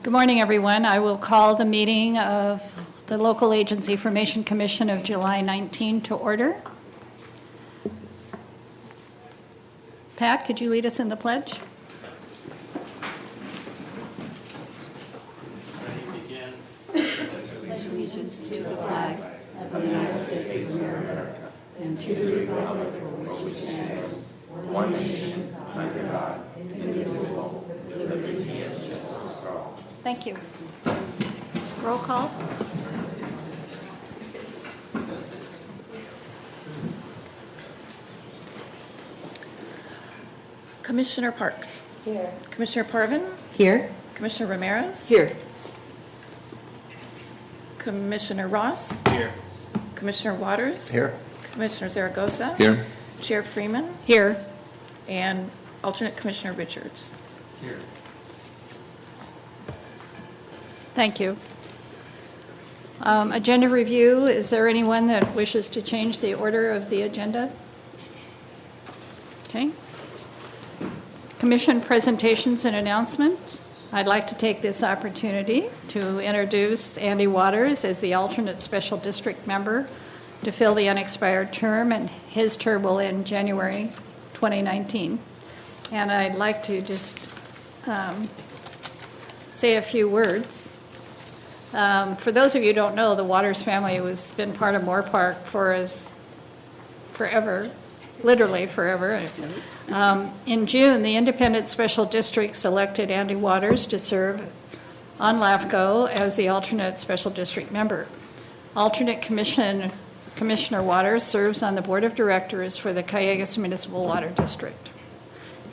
Good morning, everyone. I will call the meeting of the Local Agency Information Commission of July 19 to order. Pat, could you lead us in the pledge? Pledge allegiance to the flag of the United States of America and to the republic for which it stands, one nation, under God, indivisible, with liberty and justice for all. Thank you. Roll call. Commissioner Parks. Here. Commissioner Parvin. Here. Commissioner Ramirez. Here. Commissioner Ross. Here. Commissioner Waters. Here. Commissioner Zaragoza. Here. Chair Freeman. Here. And alternate Commissioner Richards. Here. Thank you. Agenda review. Is there anyone that wishes to change the order of the agenda? Okay. Commission presentations and announcements. I'd like to take this opportunity to introduce Andy Waters as the alternate special district member to fill the unexpired term, and his term will end January 2019. And I'd like to just say a few words. For those of you who don't know, the Waters family has been part of Moore Park for forever, literally forever. In June, the Independent Special District selected Andy Waters to serve on LAFCo as the alternate Special District member. Alternate Commissioner Waters serves on the Board of Directors for the Callegas Municipal Water District.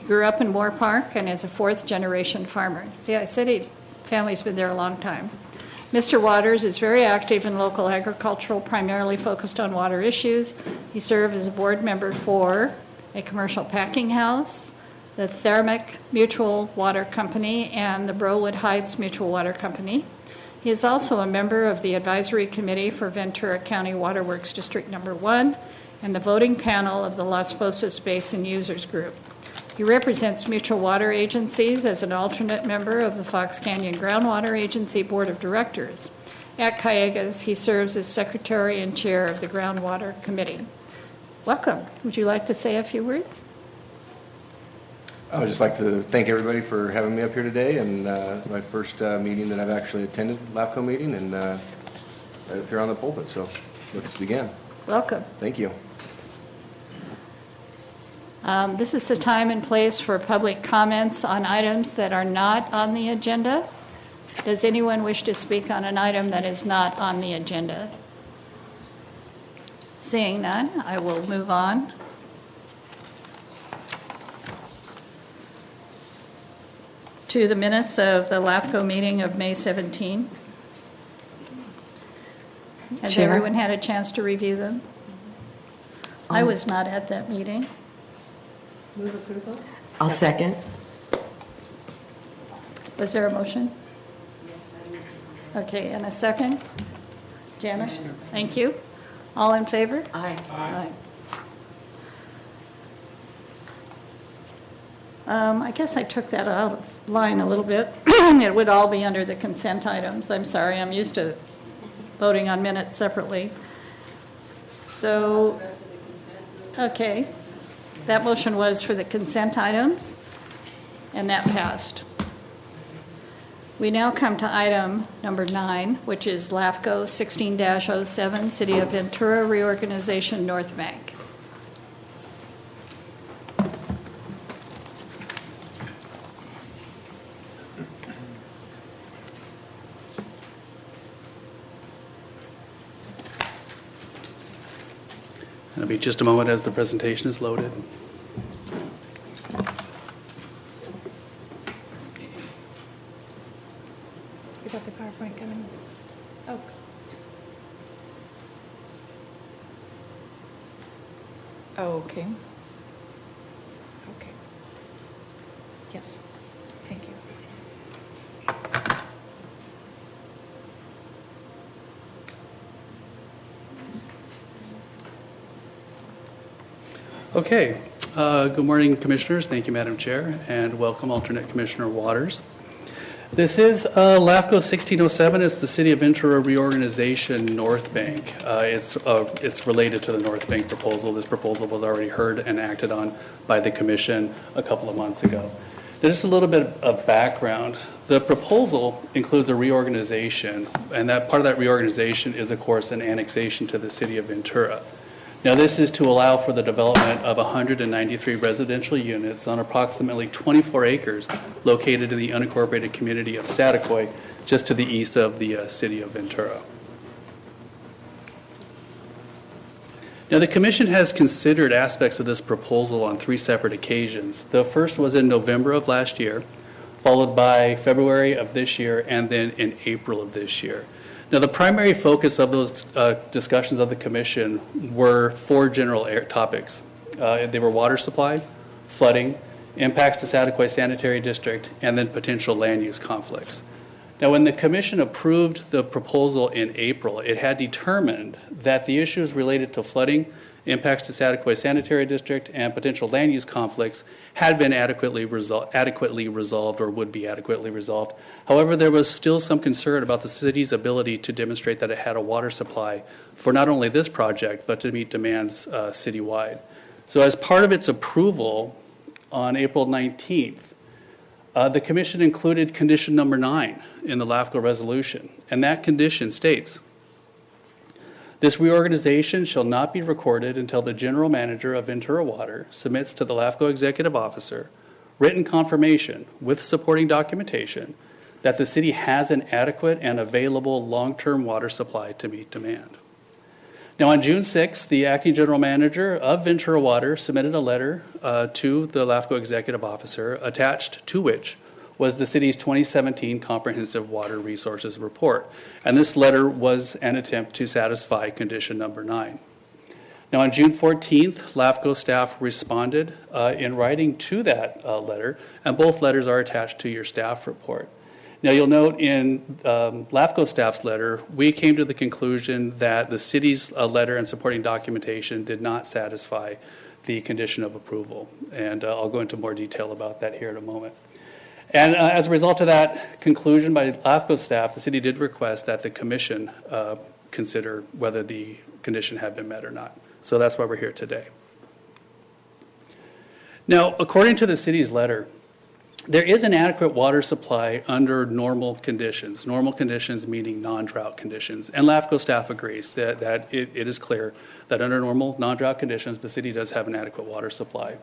He grew up in Moore Park and is a fourth-generation farmer. See, I said family's been there a long time. Mr. Waters is very active in local agricultural, primarily focused on water issues. He served as a board member for a commercial packing house, the Thermic Mutual Water Company, and the Browood Heights Mutual Water Company. He is also a member of the advisory committee for Ventura County Waterworks District Number 1 and the voting panel of the Las Posas Basin Users Group. He represents mutual water agencies as an alternate member of the Fox Canyon Groundwater Agency Board of Directors. At Callegas, he serves as secretary and chair of the Groundwater Committee. Welcome. Would you like to say a few words? I would just like to thank everybody for having me up here today, and my first meeting that I've actually attended, LAFCo meeting, and right up here on the pulpit. So let's begin. Welcome. Thank you. This is the time and place for public comments on items that are not on the agenda. Does anyone wish to speak on an item that is not on the agenda? Seeing none, I will move on. To the minutes of the LAFCo meeting of May 17. Has Chair? everyone had a chance to review them? I was not at that meeting. Move approval. I'll second. Was there a motion? Okay, and a second? Janice? Thank you. All in favor? Aye. Aye. I guess I took that out of line a little bit. It would all be under the consent items. I'm sorry, I'm used to voting on minutes separately. So, okay. That motion was for the consent items, and that passed. We now come to item number 9, which is LAFCo 16-07, City of Ventura Reorganization North Bank. It'll be just a moment as the presentation is loaded. Is that the PowerPoint coming? Oh. Oh, okay. Okay. Yes. Thank you. Okay. Good morning, Commissioners. Thank you, Madam Chair, and welcome, Alternate Commissioner Waters. This is LAFCo 1607. It's the City of Ventura Reorganization North Bank. It's related to the North Bank proposal. This proposal was already heard and acted on by the commission a couple of months ago. Now, just a little bit of background. The proposal includes a reorganization, and that part of that reorganization is, of course, an annexation to the City of Ventura. Now, this is to allow for the development of 193 residential units on approximately 24 acres located in the unincorporated community of Saticoy, just to the east of the City of Ventura. Now, the Commission has considered aspects of this proposal on 3 separate occasions. The first was in November of last year, followed by February of this year, and then in April of this year. Now, the primary focus of those discussions of the Commission were 4 general topics. They were water supply, flooding, impacts to Saticoy Sanitary District, and then potential land use conflicts. Now, when the Commission approved the proposal in April, it had determined that the issues related to flooding, impacts to Saticoy Sanitary District, and potential land use conflicts had been adequately resolved or would be adequately resolved. However, there was still some concern about the city's ability to demonstrate that it had a water supply for not only this project, but to meet demands citywide. So as part of its approval on April 19th, the Commission included condition number 9 in the LAFCo resolution, and that condition states, this reorganization shall not be recorded until the General Manager of Ventura Water submits to the LAFCo Executive Officer written confirmation with supporting documentation that the city has an adequate and available long-term water supply to meet demand. Now, on June 6th, the Acting General Manager of Ventura Water submitted a letter to the LAFCo Executive Officer, attached to which was the city's 2017 Comprehensive Water Resources Report. And this letter was an attempt to satisfy condition number 9. Now, on June 14th, LAFCO staff responded in writing to that letter, and both letters are attached to your staff report. Now, you'll note in LAFCO staff's letter, we came to the conclusion that the city's letter and supporting documentation did not satisfy the condition of approval. And I'll go into more detail about that here in a moment. And as a result of that conclusion by LAFCO staff, the city did request that the Commission consider whether the condition had been met or not. So that's why we're here today. Now, according to the city's letter, there is an adequate water supply under normal conditions meaning non-drought conditions. And LAFCO staff agrees that it is clear that under normal non-drought conditions, the city does have an adequate water supply.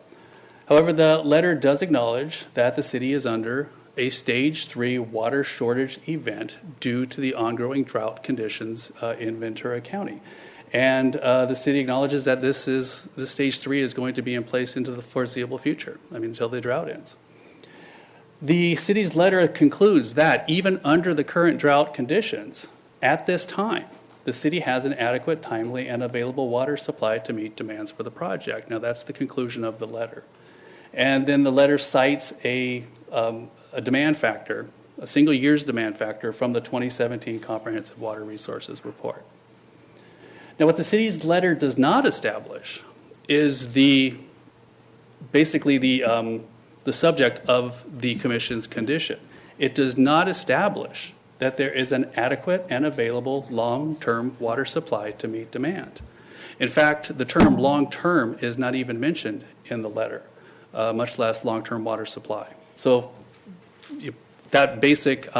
However, the letter does acknowledge that the city is under a stage 3 water shortage event due to the ongoing drought conditions in Ventura County. And the city acknowledges that this stage 3 is going to be in place into the foreseeable future, until the drought ends. The city's letter concludes that even under the current drought conditions, at this time, the city has an adequate, timely, and available water supply to meet demands for the project. Now, that's the conclusion of the letter. And then the letter cites a demand factor, a single year's demand factor from the 2017 Comprehensive Water Resources Report. Now, what the city's letter does not establish is basically the subject of the Commission's condition. It does not establish that there is an adequate and available long-term water supply to meet demand. In fact, the term long-term is not even mentioned in the letter, much less long-term water supply. So that basic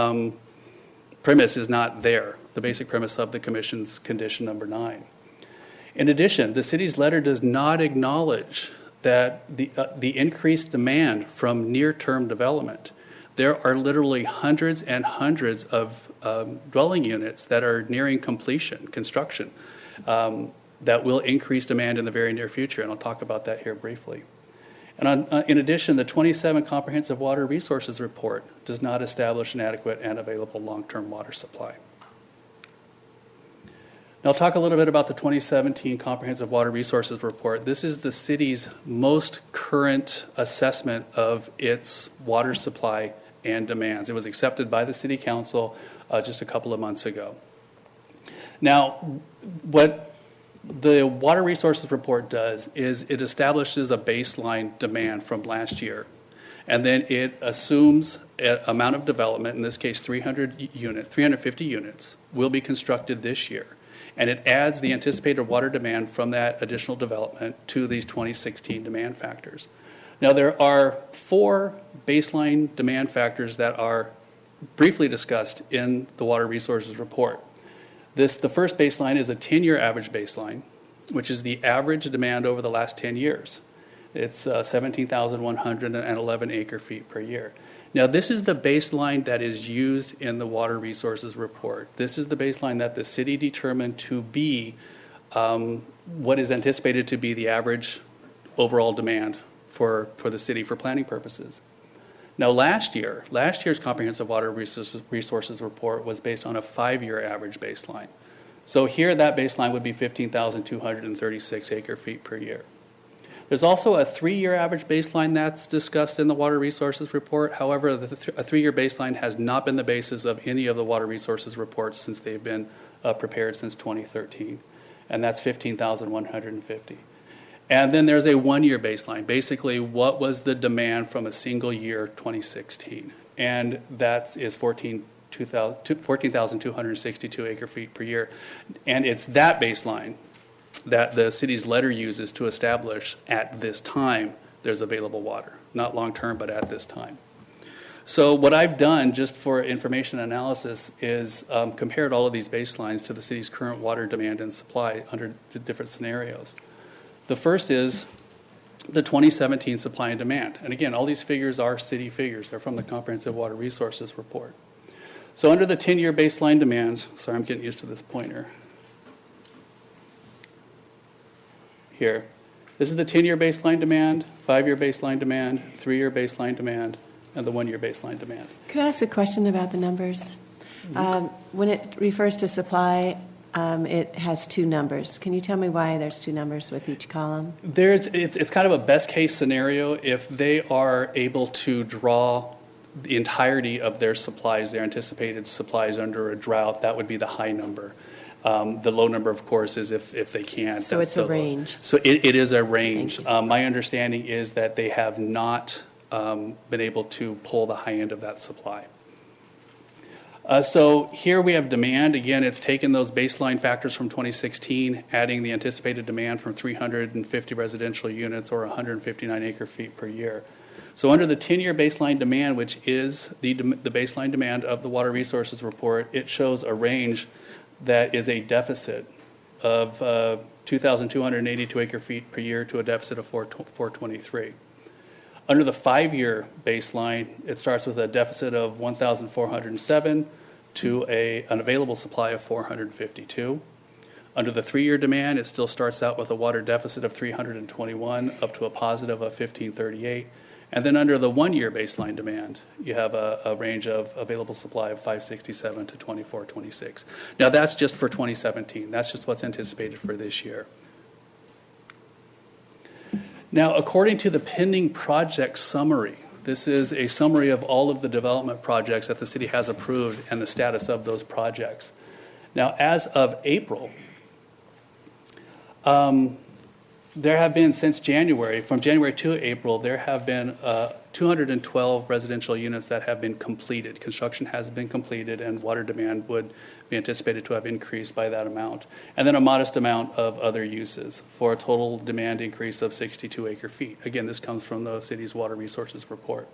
premise is not there, the basic premise of the Commission's condition number 9. In addition, the city's letter does not acknowledge that the increased demand from near-term development. There are literally hundreds and hundreds of dwelling units that are nearing construction, that will increase demand in the very near future, and I'll talk about that here briefly. And in addition, the 27 Comprehensive Water Resources Report does not establish an adequate and available long-term water supply. Now, I'll talk a little bit about the 2017 Comprehensive Water Resources Report. This is the city's most current assessment of its water supply and demands. It was accepted by the City Council just a couple of months ago. Now, what the Water Resources Report does is it establishes a baseline demand from last year. And then it assumes an amount of development, in this case 350 units, will be constructed this year. And it adds the anticipated water demand from that additional development to these 2016 demand factors. Now, there are 4 baseline demand factors that are briefly discussed in the Water Resources Report. The first baseline is a 10-year average baseline, which is the average demand over the last 10 years. It's 17,111 acre-feet per year. Now, this is the baseline that is used in the Water Resources Report. This is the baseline that the city determined to be what is anticipated to be the average overall demand for the city for planning purposes. Now, last year's Comprehensive Water Resources Report was based on a 5-year average baseline. So here, that baseline would be 15,236 acre-feet per year. There's also a 3-year average baseline that's discussed in the Water Resources Report. However, a 3-year baseline has not been the basis of any of the Water Resources reports since they've been prepared since 2013, and that's 15,150. And then there's a 1-year baseline, basically what was the demand from a single year, 2016, and that is 14,262 acre-feet per year. And it's that baseline that the city's letter uses to establish at this time there's available water, not long-term, but at this time. So what I've done just for information analysis is compared all of these baselines to the city's current water demand and supply under the different scenarios. The first is the 2017 supply and demand. And again, all these figures are city figures. They're from the Comprehensive Water Resources Report. So under the 10-year baseline demand, sorry, I'm getting used to this pointer. Here, this is the 10-year baseline demand, 5-year baseline demand, 3-year baseline demand, and the 1-year baseline demand. Could I ask a question about the numbers? When it refers to supply, it has 2 numbers. Can you tell me why there's 2 numbers with each column? It's kind of a best case scenario. If they are able to draw the entirety of their supplies, their anticipated supplies under a drought, that would be the high number. The low number, of course, is if they can't. So it's a range. So it is a range. My understanding is that they have not been able to pull the high end of that supply. So here we have demand. Again, it's taken those baseline factors from 2016, adding the anticipated demand from 350 residential units or 159 acre-feet per year. So under the 10-year baseline demand, which is the baseline demand of the Water Resources Report, it shows a range that is a deficit of 2,282 acre-feet per year to a deficit of 423. Under the 5-year baseline, it starts with a deficit of 1,407 to an available supply of 452. Under the 3-year demand, it still starts out with a water deficit of 321 up to a positive of 1538. And then under the 1-year baseline demand, you have a range of available supply of 567 to 2426. Now that's just for 2017. That's just what's anticipated for this year. Now, according to the pending project summary, this is a summary of all of the development projects that the city has approved and the status of those projects. Now, as of April, there have been since January, from January to April, there have been 212 residential units that have been completed. Construction has been completed and water demand would be anticipated to have increased by that amount. And then a modest amount of other uses for a total demand increase of 62 acre-feet. Again, this comes from the city's Water Resources Report.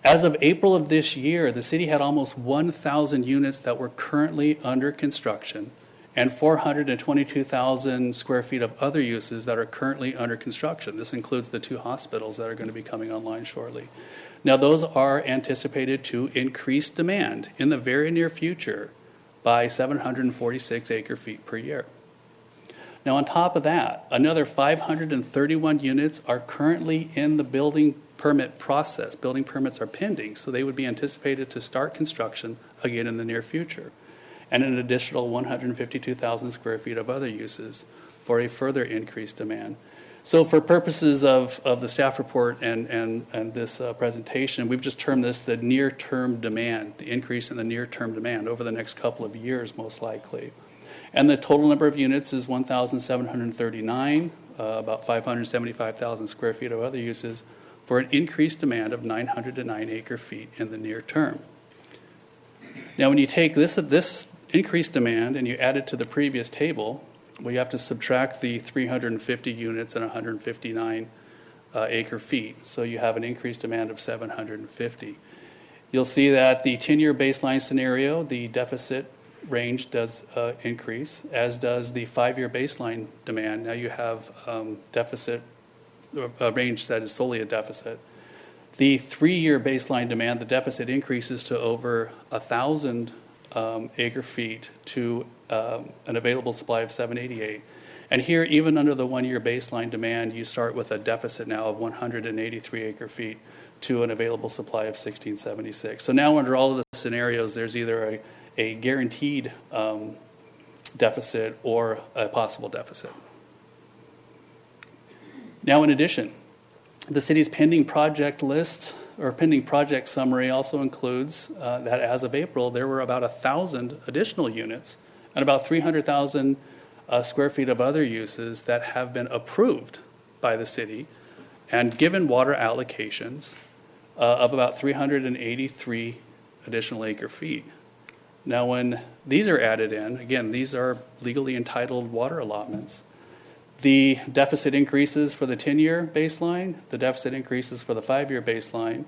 As of April of this year, the city had almost 1,000 units that were currently under construction and 422,000 square feet of other uses that are currently under construction. This includes the 2 hospitals that are going to be coming online shortly. Now, those are anticipated to increase demand in the very near future by 746 acre-feet per year. Now, on top of that, another 531 units are currently in the building permit process. Building permits are pending, so they would be anticipated to start construction again in the near future. And an additional 152,000 square feet of other uses for a further increased demand. So for purposes of the staff report and this presentation, we've just termed this the near-term demand, the increase in the near-term demand over the next couple of years, most likely. And the total number of units is 1,739, about 575,000 square feet of other uses, for an increased demand of 900 to 9 acre-feet in the near term. Now, when you take this increased demand and you add it to the previous table, well, you have to subtract the 350 units and 159 acre-feet. So you have an increased demand of 750. You'll see that the 10-year baseline scenario, the deficit range does increase, as does the 5-year baseline demand. Now you have deficit, a range that is solely a deficit. The 3-year baseline demand, the deficit increases to over 1,000 acre-feet to an available supply of 788. And here, even under the 1-year baseline demand, you start with a deficit now of 183 acre-feet to an available supply of 1676. So now under all of the scenarios, there's either a guaranteed deficit or a possible deficit. Now, in addition, the city's pending project list or pending project summary also includes that as of April, there were about 1,000 additional units and about 300,000 square feet of other uses that have been approved by the city and given water allocations of about 383 additional acre feet. Now, when these are added in, again, these are legally entitled water allotments. The deficit increases for the 10-year baseline, the deficit increases for the 5-year baseline.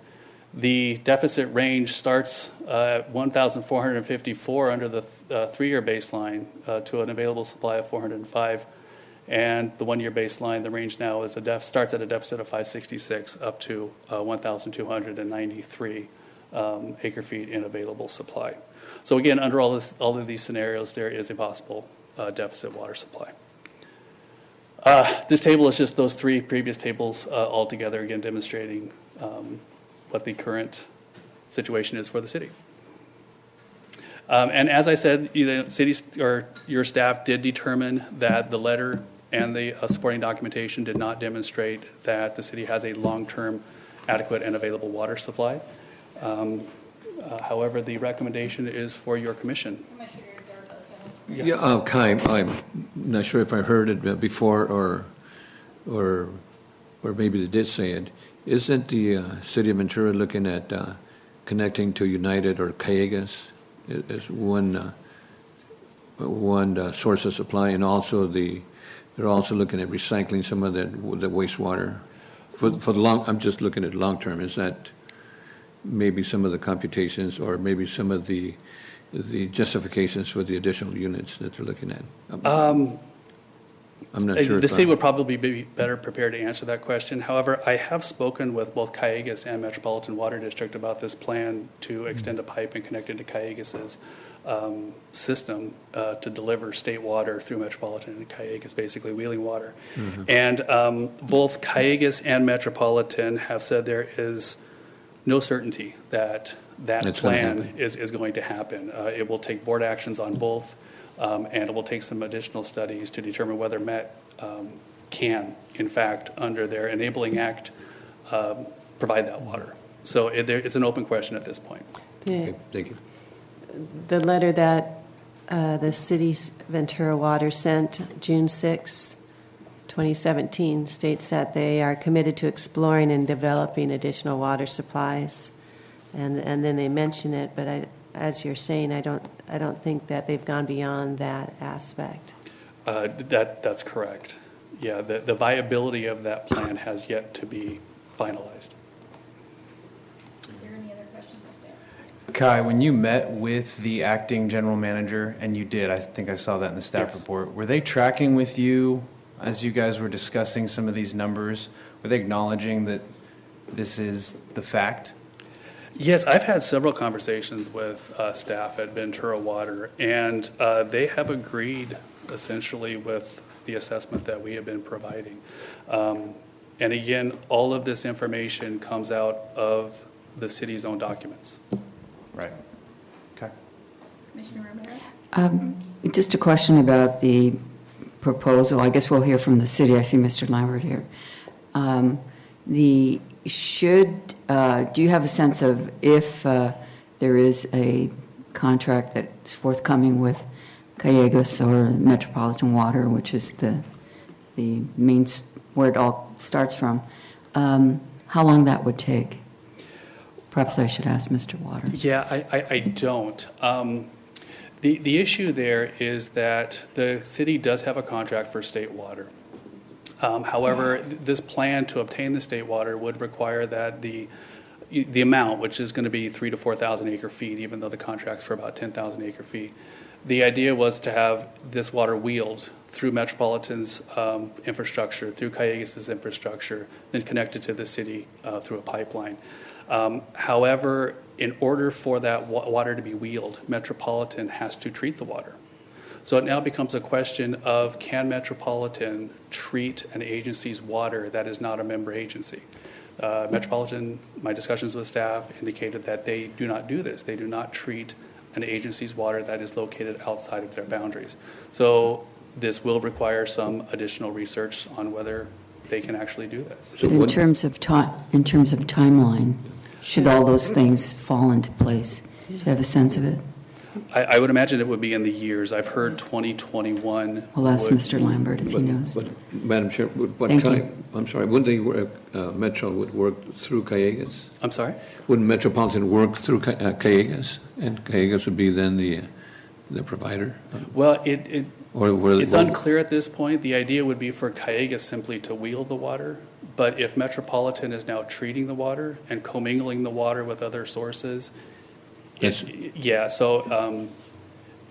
The deficit range starts at 1,454 under the 3-year baseline to an available supply of 405. And the 1-year baseline, the range now is starts at a deficit of 566 up to 1,293 acre feet in available supply. So again, under all of these scenarios, there is a possible deficit water supply. This table is just those 3 previous tables all together, again, demonstrating what the current situation is for the city. And as I said, cities or your staff did determine that the letter and the supporting documentation did not demonstrate that the city has a long-term adequate and available water supply. However, the recommendation is for your commission. Yes. Yeah, Kai, I'm not sure if I heard it before or maybe they did say it. Isn't the city of Ventura looking at connecting to United or Callegas as one source of supply, and also they're also looking at recycling some of the wastewater for the long? I'm just looking at long term. Is that maybe some of the computations or maybe some of the justifications for the additional units that they're looking at? I'm not sure. The city would probably be better prepared to answer that question. However, I have spoken with both Callegas and Metropolitan Water District about this plan to extend a pipe and connect it to Callegas's system to deliver state water through Metropolitan and Callegas, basically wheeling water. Mm-hmm. And both Callegas and Metropolitan have said there is no certainty that plan is going to happen. It will take board actions on both. And it will take some additional studies to determine whether Met can, in fact, under their Enabling Act, provide that water. So it's an open question at this point. Okay, thank you. The letter that the city's Ventura Water sent June 6, 2017 states that they are committed to exploring and developing additional water supplies. And then they mention it, but as you're saying, I don't think that they've gone beyond that aspect. That's correct. Yeah, the viability of that plan has yet to be finalized. Are there any other questions or staff? Kai, when you met with the acting general manager, and you did, I think I saw that in the staff Yes. report, were they tracking with you as you guys were discussing some of these numbers? Were they acknowledging that this is the fact? Yes, I've had several conversations with staff at Ventura Water, and they have agreed essentially with the assessment that we have been providing. And again, all of this information comes out of the city's own documents. Right. Okay. Commissioner Romero? Just a question about the proposal. I guess we'll hear from the city. I see Mr. Lambert here. Do you have a sense of if there is a contract that's forthcoming with Callegas or Metropolitan Water, which is the main where it all starts from? how long that would take? Perhaps I should ask Mr. Waters. Yeah, I don't. The issue there is that the city does have a contract for state water. However, this plan to obtain the state water would require that the amount, which is going to be 3,000 to 4,000 acre feet, even though the contract's for about 10,000 acre feet. The idea was to have this water wheeled through Metropolitan's infrastructure, through Callegas's infrastructure, then connected to the city through a pipeline. However, in order for that water to be wheeled, Metropolitan has to treat the water. So it now becomes a question of, can Metropolitan treat an agency's water that is not a member agency? Metropolitan, my discussions with staff indicated that they do not do this. They do not treat an agency's water that is located outside of their boundaries. So this will require some additional research on whether they can actually do this. But in terms of timeline, should all those things fall into place? Do you have a sense of it? I would imagine it would be in the years. I've heard 2021. We'll ask would- Mr. Lambert if he knows. But, Madam Chair, what Thank kind, you. I'm sorry, wouldn't they work, Metro would work through Callegas? I'm sorry? Wouldn't Metropolitan work through Callegas? And Callegas would be then the provider? Well, Or were it's unclear at this point. The idea would be for Callegas simply to wheel the water. But if Metropolitan is now treating the water and commingling the water with other sources, Yes.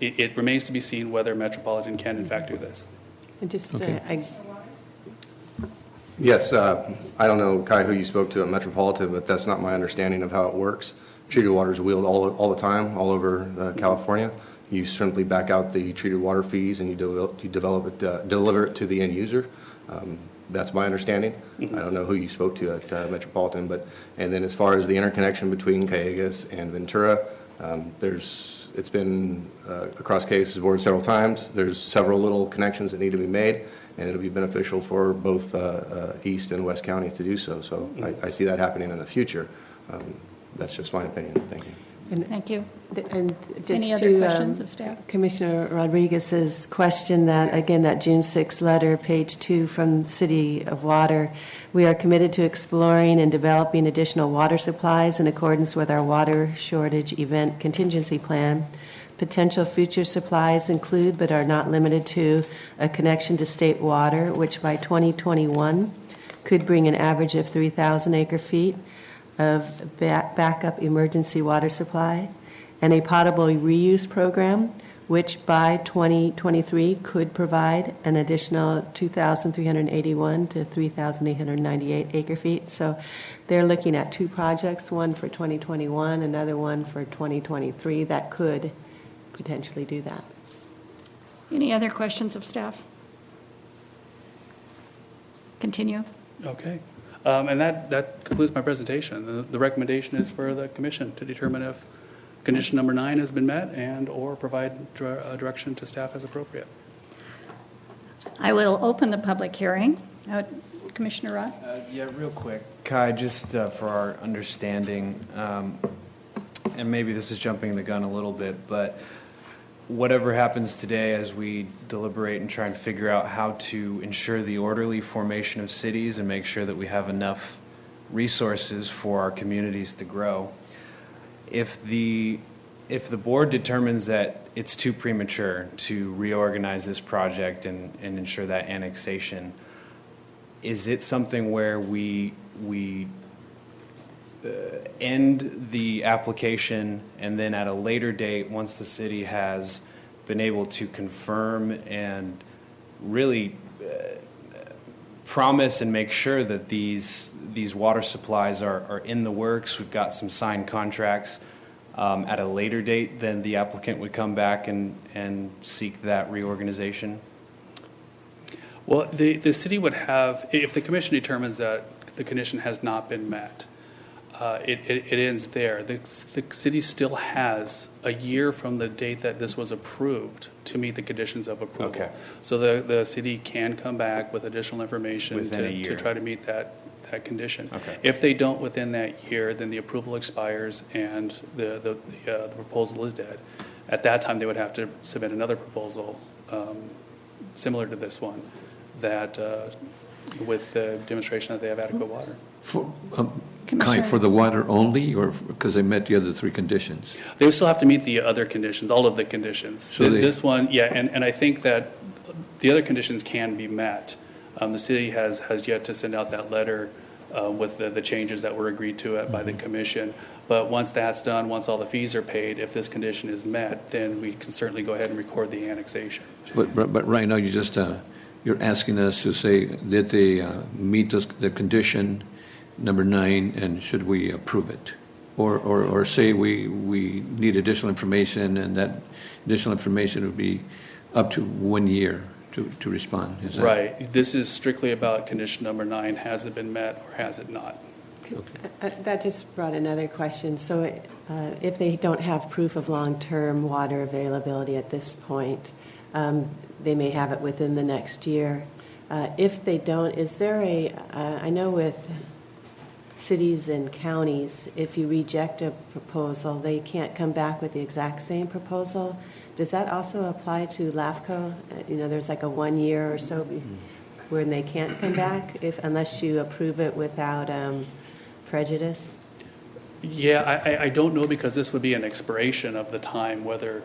it remains to be seen whether Metropolitan can in fact do this. Yes, I don't know, Kai, who you spoke to at Metropolitan, but that's not my understanding of how it works. Treated water is wheeled all the time, all over California. You simply back out the treated water fees and you deliver it to the end user. That's my understanding. I don't know who you spoke to at Metropolitan, and then as far as the interconnection between Callegas and Ventura, it's been across Callegas' board several times. There's several little connections that need to be made, and it'll be beneficial for both East and West County to do so. So I see that happening in the future. That's just my opinion. Thank you. Thank you. And just Any other to questions of staff? Commissioner Rodriguez's question, that again, that June 6th letter, page 2 from the City of Water, we are committed to exploring and developing additional water supplies in accordance with our water shortage event contingency plan. Potential future supplies include, but are not limited to, a connection to state water, which by 2021 could bring an average of 3,000 acre feet of backup emergency water supply, and a potable reuse program, which by 2023 could provide an additional 2,381 to 3,898 acre feet. So they're looking at 2 projects, one for 2021, another one for 2023, that could potentially do that. Any other questions of staff? Continue. Okay. And that concludes my presentation. The recommendation is for the commission to determine if condition number 9 has been met and/or provide direction to staff as appropriate. I will open the public hearing. Commissioner Rod? Yeah, real quick. Kai, just for our understanding, and maybe this is jumping the gun a little bit, but whatever happens today as we deliberate and try and figure out how to ensure the orderly formation of cities and make sure that we have enough resources for our communities to grow, if the board determines that it's too premature to reorganize this project and ensure that annexation, is it something where we end the application and then at a later date, once the city has been able to confirm and really promise and make sure that these water supplies are in the works, we've got some signed contracts, at a later date, then the applicant would come back and seek that reorganization? Well, the city would have, if the commission determines that the condition has not been met, it ends there. The city still has a year from the date that this was approved to meet the conditions of approval. Okay. So the city can come back with additional information Within a to year. try to meet that condition. Okay. If they don't within that year, then the approval expires and the proposal is dead. At that time, they would have to submit another proposal similar to this one that with the demonstration that they have adequate water. For, Kai, Commissioner? for the water only, or because they met the other three conditions? They would still have to meet the other conditions, all of the conditions. So they- This one, yeah, and I think that the other conditions can be met. The city has yet to send out that letter with the changes that were agreed to by the commission. But once that's done, once all the fees are paid, if this condition is met, then we can certainly go ahead and record the annexation. But right now, you just, you're asking us to say that they meet the condition number 9, and should we approve it? Or say we need additional information, and that additional information would be up to 1 year to respond? Is that- Right. This is strictly about condition number 9. Has it been met or has it not? That just brought another question. So if they don't have proof of long-term water availability at this point, they may have it within the next year. If they don't, is there I know with cities and counties, if you reject a proposal, they can't come back with the exact same proposal. Does that also apply to LAFCo? There's like a 1 year or so when they can't come back unless you approve it without prejudice? Yeah, I don't know, because this would be an expiration of the time, whether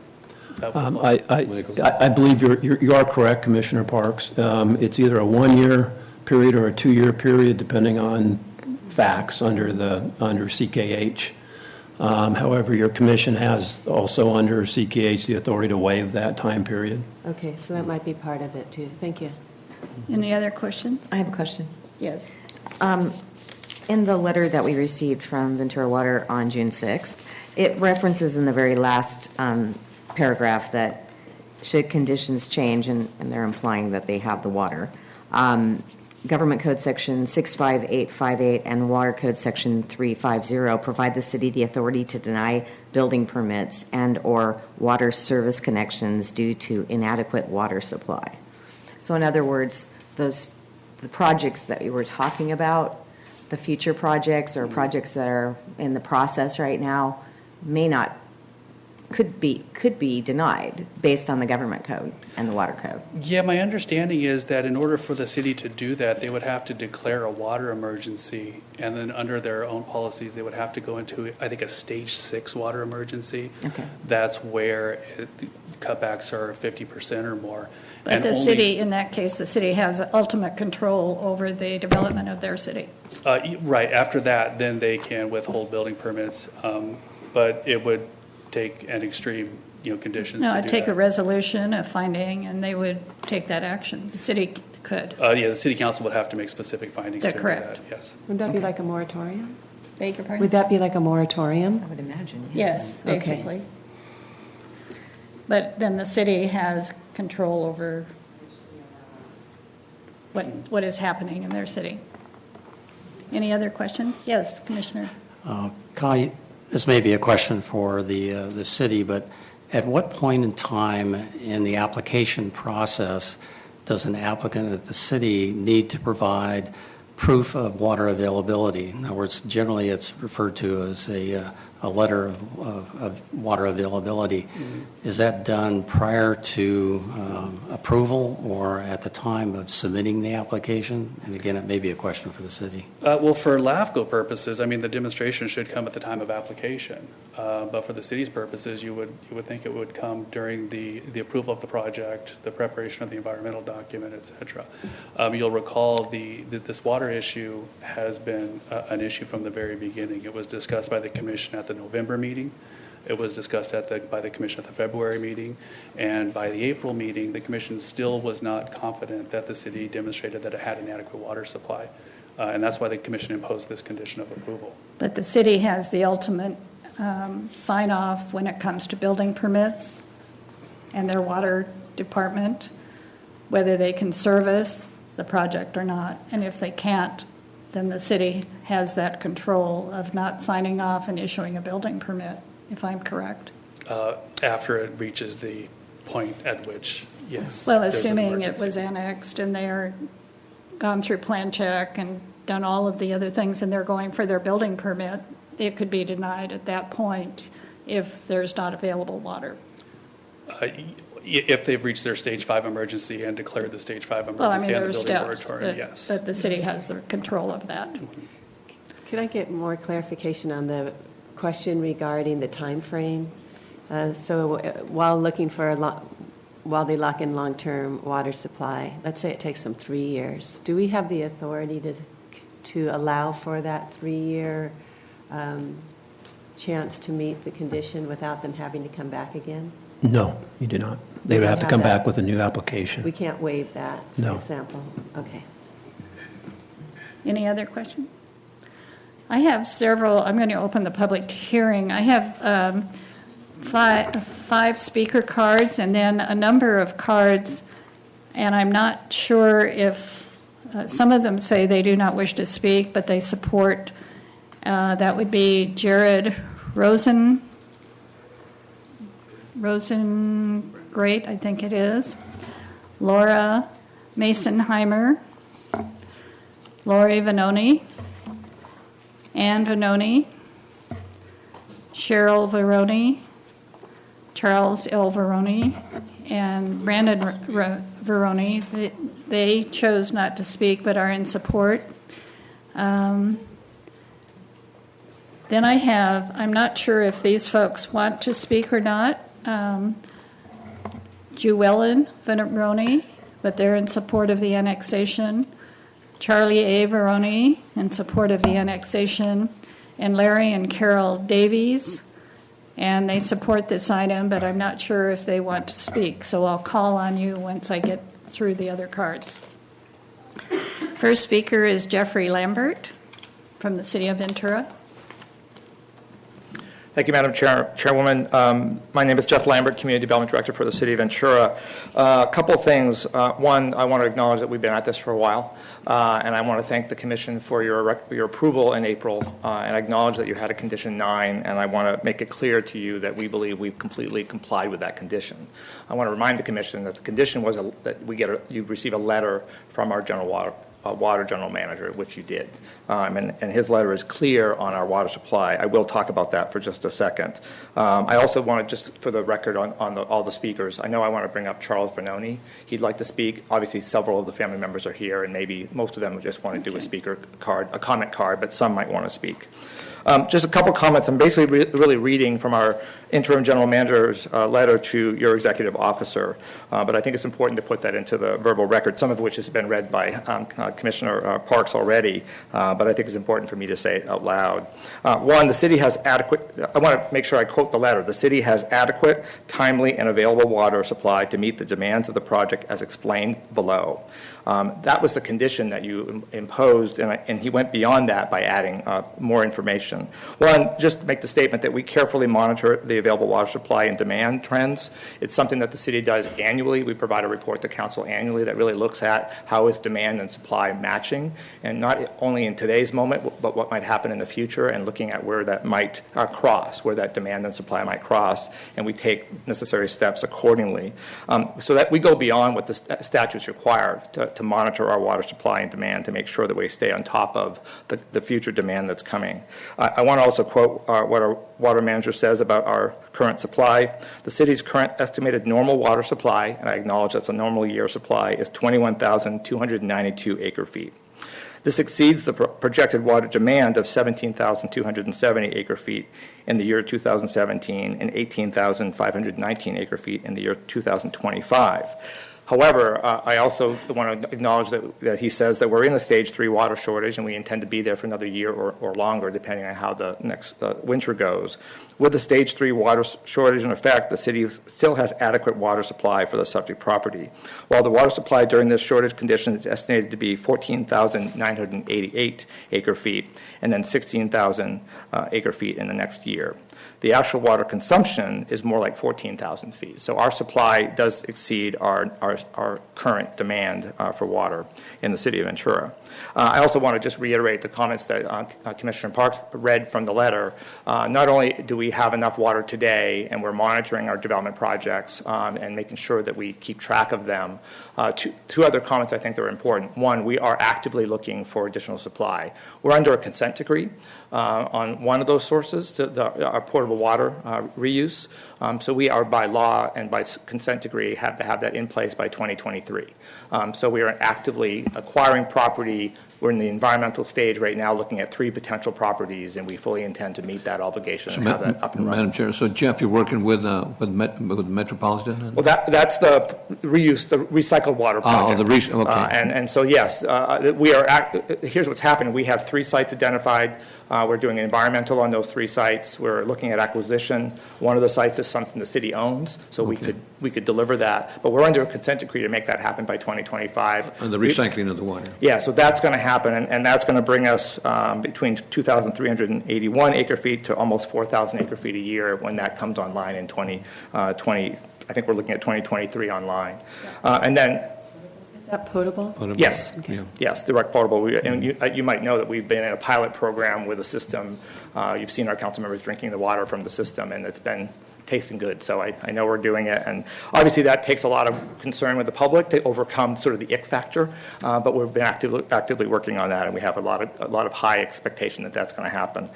that would I believe you are correct, Commissioner Parks. It's either a 1 year period or a 2 year period, depending on facts under CKH. However, your commission has also under CKH the authority to waive that time period. Okay, so that might be part of it too. Thank you. Any other questions? I have a question. Yes. In the letter that we received from Ventura Water on June 6th, it references in the very last paragraph that should conditions change, and they're implying that they have the water, Government Code Section 65858 and Water Code Section 350 provide the city the authority to deny building permits and/or water service connections due to inadequate water supply. So in other words, the projects that we were talking about, the future projects or projects that are in the process right now, could be denied based on the government code and the water code. Yeah, my understanding is that in order for the city to do that, they would have to declare a water emergency, and then under their own policies, they would have to go into, I think, a stage 6 water emergency. Okay. That's where cutbacks are 50% or more. But And the only- city, in that case, the city has ultimate control over the development of their city. Right, after that, then they can withhold building permits, but it would take an extreme, conditions to No, do I'd take a that. resolution, a finding, and they would take that action. The city could. Yeah, the city council would have to make specific findings to That's do correct. that, yes. Would that be like a moratorium? Beg your pardon? Would that be like a moratorium? I would imagine. Yes, Okay. basically. But then the city has control over what is happening in their city. Any other questions? Yes, Commissioner. Kai, this may be a question for the city, but at what point in time in the application process does an applicant at the city need to provide proof of water availability? In other words, generally it's referred to as a letter of water availability. Is that done prior to approval or at the time of submitting the application? And again, it may be a question for the city. Well, for LAFCo purposes, I mean, the demonstration should come at the time of application. But for the city's purposes, you would think it would come during the approval of the project, the preparation of the environmental document, et cetera. You'll recall that this water issue has been an issue from the very beginning. It was discussed by the commission at the November meeting. It was discussed by the commission at the February meeting. And by the April meeting, the commission still was not confident that the city demonstrated that it had an adequate water supply. And that's why the commission imposed this condition of approval. But the city has the ultimate sign-off when it comes to building permits and their water department, whether they can service the project or not. And if they can't, then the city has that control of not signing off and issuing a building permit, if I'm correct. After it reaches the point at which, yes. Well, there's an assuming it emergency. was annexed and they're gone through plan check and done all of the other things and they're going for their building permit, it could be denied at that point if there's not available water. If they've reached their stage 5 emergency and declared the stage 5 Well, I emergency mean, and the there are building steps, moratorium, yes. but the city has the control of that. Could I get more clarification on the question regarding the timeframe? While looking for while they lock in long-term water supply, let's say it takes them 3 years, do we have the authority to allow for that 3-year chance to meet the condition without them having to come back again? No, you do not. They would don't have to have come that. back with a new application. We can't waive that, for No. example? Okay. Any other questions? I have several, I'm going to open the public hearing. I have five speaker cards and then a number of cards, and I'm not sure if, some of them say they do not wish to speak, but they support. That would be Jared Rosengreat, I think it is, Laura Masonheimer, Lori Vanoni, Ann Vanoni, Cheryl Veroni, Charles L. Veroni, and Brandon Veroni. They chose not to speak but are in support. Then I have, I'm not sure if these folks want to speak or not, Jewellen Veroni, but they're in support of the annexation. Charlie A. Veroni in support of the annexation, and Larry and Carol Davies, and they support this item, but I'm not sure if they want to speak, so I'll call on you once I get through the other cards. First speaker is Jeffrey Lambert from the City of Ventura. Thank you, Madam Chairwoman. My name is Jeff Lambert, Community Development Director for the City of Ventura. A couple of things. One, I want to acknowledge that we've been at this for a while, and I want to thank the Commission for your approval in April, and I acknowledge that you had a Condition 9, and I want to make it clear to you that we believe we've completely complied with that condition. I want to remind the Commission that the condition was that you receive a letter from our water general manager, which you did. And his letter is clear on our water supply. I will talk about that for just a second. I also want to, just for the record on all the speakers, I know I want to bring up Charles Vanoni. He'd like to speak. Obviously, several of the family members are here, and maybe most of them just want to do a speaker card, a comment card, but some might want to speak. Just a couple comments. I'm basically really reading from our interim general manager's letter to your executive officer, but I think it's important to put that into the verbal record, some of which has been read by Commissioner Parks already, but I think it's important for me to say it out loud. One, the city has adequate, I want to make sure I quote the letter, the city has adequate, timely, and available water supply to meet the demands of the project as explained below. That was the condition that you imposed, and he went beyond that by adding more information. One, just to make the statement that we carefully monitor the available water supply and demand trends. It's something that the city does annually. We provide a report to council annually that really looks at how is demand and supply matching, and not only in today's moment, but what might happen in the future, and looking at where that might cross, where that demand and supply might cross, and we take necessary steps accordingly. So that we go beyond what the statutes require to monitor our water supply and demand to make sure that we stay on top of the future demand that's coming. I want to also quote what our water manager says about our current supply. The city's current estimated normal water supply, and I acknowledge that's a normal year supply, is 21,292 acre feet. This exceeds the projected water demand of 17,270 acre feet in the year 2017 and 18,519 acre feet in the year 2025. However, I also want to acknowledge that he says that we're in a stage 3 water shortage, and we intend to be there for another year or longer, depending on how the next winter goes. With the stage 3 water shortage in effect, the city still has adequate water supply for the subject property. While the water supply during this shortage condition is estimated to be 14,988 acre feet, and then 16,000 acre feet in the next year. The actual water consumption is more like 14,000 feet. So our supply does exceed our current demand for water in the city of Ventura. I also want to just reiterate the comments that Commissioner Parks read from the letter. Not only do we have enough water today, and we're monitoring our development projects and making sure that we keep track of them. Two other comments I think that are important. One, we are actively looking for additional supply. We're under a consent decree on one of those sources, our potable water reuse. So we are by law and by consent decree have to have that in place by 2023. So we are actively acquiring property. We're in the environmental stage right now, looking at 3 potential properties, and we fully intend to meet that obligation and have that up and running. Madam Chair, so Jeff, you're working with Metropolitan? Then? Well, that's the reuse, the recycled water project. Okay. And so, yes, we are, here's what's happening. We have 3 sites identified. We're doing environmental on those 3 sites. We're looking at acquisition. One of the sites is something the city owns, so we could deliver that. But we're under a consent decree to make that happen by 2025. And the recycling of the water. Yeah, so that's going to happen, and that's going to bring us between 2,381 acre-feet to almost 4,000 acre-feet a year when that comes online in 2020. I think we're looking at 2023 online. And then Is that potable? yes, Okay. Yeah. yes, direct potable. And you might know that we've been in a pilot program with a system. You've seen our council members drinking the water from the system, and it's been tasting good. So I know we're doing it, and obviously that takes a lot of concern with the public to overcome sort of the ick factor. But we've been actively working on that, and we have a lot of high expectation that that's going to happen.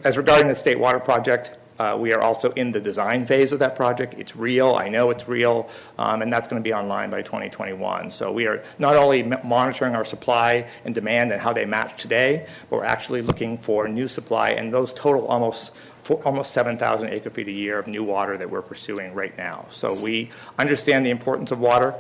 As regarding the state water project, we are also in the design phase of that project. It's real. I know it's real, and that's going to be online by 2021. So we are not only monitoring our supply and demand and how they match today, but we're actually looking for new supply, and those total almost 7,000 acre-feet a year of new water that we're pursuing right now. So we understand the importance of water.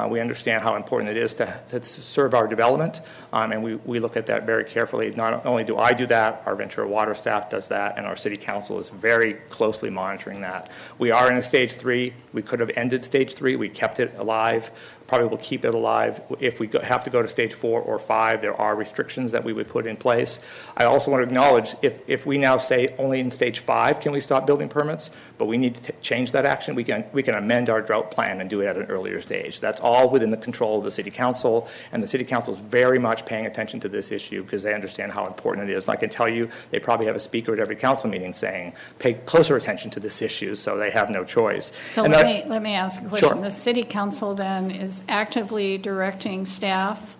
We understand how important it is to serve our development, and we look at that very carefully. Not only do I do that, our Ventura water staff does that, and our city council is very closely monitoring that. We are in a stage 3. We could have ended stage 3. We kept it alive. Probably will keep it alive. If we have to go to stage 4 or 5, there are restrictions that we would put in place. I also want to acknowledge if we now say only in stage 5 can we stop building permits, but we need to change that action, we can amend our drought plan and do it at an earlier stage. That's all within the control of the city council, and the city council is very much paying attention to this issue because they understand how important it is. And I can tell you, they probably have a speaker at every council meeting saying, pay closer attention to this issue, so they have no choice. So and let me ask a question. Sure. The city council then is actively directing staff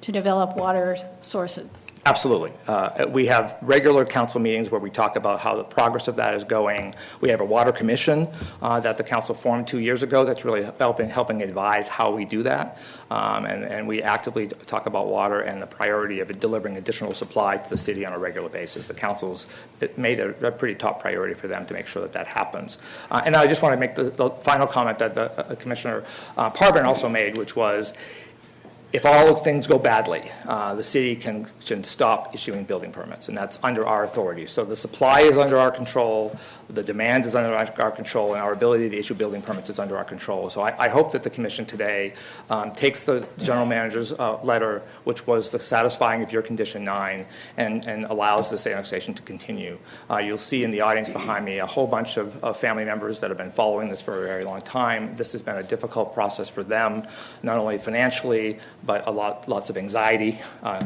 to develop water sources. Absolutely. We have regular council meetings where we talk about how the progress of that is going. We have a water commission that the council formed 2 years ago that's really helping advise how we do that. And we actively talk about water and the priority of delivering additional supply to the city on a regular basis. The council's made a pretty top priority for them to make sure that that happens. And I just want to make the final comment that the Commissioner Parvin also made, which was, if all of things go badly, the city can stop issuing building permits, and that's under our authority. So the supply is under our control, the demand is under our control, and our ability to issue building permits is under our control. So I hope that the Commission today takes the General Manager's letter, which was the satisfying of your Condition 9, and allows this annexation to continue. You'll see in the audience behind me a whole bunch of family members that have been following this for a very long time. This has been a difficult process for them, not only financially, but lots of anxiety.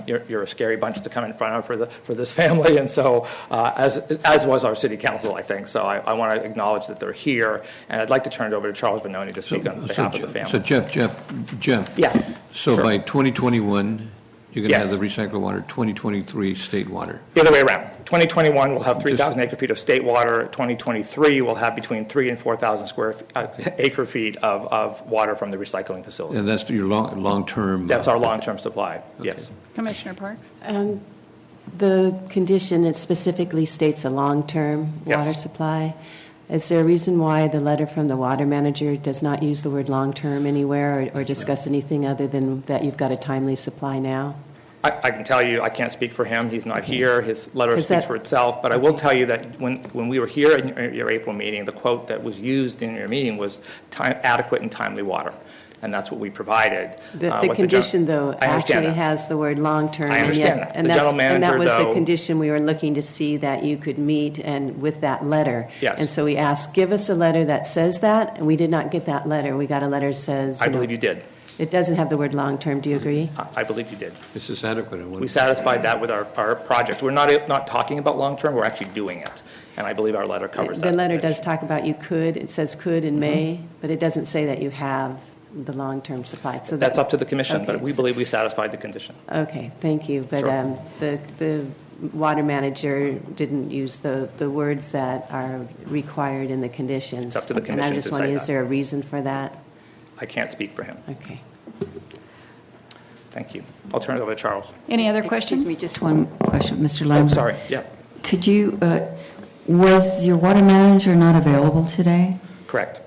You're a scary bunch to come in front of for this family, and so as was our city council, I think. So I want to acknowledge that they're here, and I'd like to turn it over to Charles Vanoni to speak on behalf of the family. So Jeff. Yeah. So sure. by 2021, you're going to have Yes. the recycled water, 2023 state water. The other way around. 2021, we'll have 3,000 acre-feet of state water. 2023, we'll have between 3,000 and 4,000 acre-feet of water from the recycling facility. And that's for your long-term. That's our long-term supply, yes. Commissioner Parks? The condition, it specifically states a long-term Yes. water supply. Is there a reason why the letter from the water manager does not use the word long-term anywhere or discuss anything other than that you've got a timely supply now? I can tell you, I can't speak for him. He's not here. His letter Is speaks that- for itself. But I will tell you that when we were here in your April meeting, the quote that was used in your meeting was adequate and timely water. And that's what we provided. The condition, though, I understand actually that. has the word long-term. I understand that. The general And manager, that was the though- condition we were looking to see that you could meet and with that letter. Yes. And so we asked, give us a letter that says that, and we did not get that letter. We got a letter that says. I believe you did. It doesn't have the word long-term. Do you agree? I believe you did. This is adequate. We satisfied that with our project. We're not talking about long-term, we're actually doing it. And I believe our letter covers that. The letter does talk about you could, it says could in May, but it doesn't say that you have the long-term supply. So That's up to the commission, okay, but we so- believe we satisfied the condition. Okay, thank you. But Sure. the water manager didn't use the words that are required in the conditions. It's up to the And commission I to just wondering, decide is that. there a reason for that? I can't speak for him. Okay. Thank you. I'll turn it over to Charles. Any other questions? Excuse me, just one question, Mr. Oh, Lambert. sorry, yeah, Could you, was your water manager not available today? correct.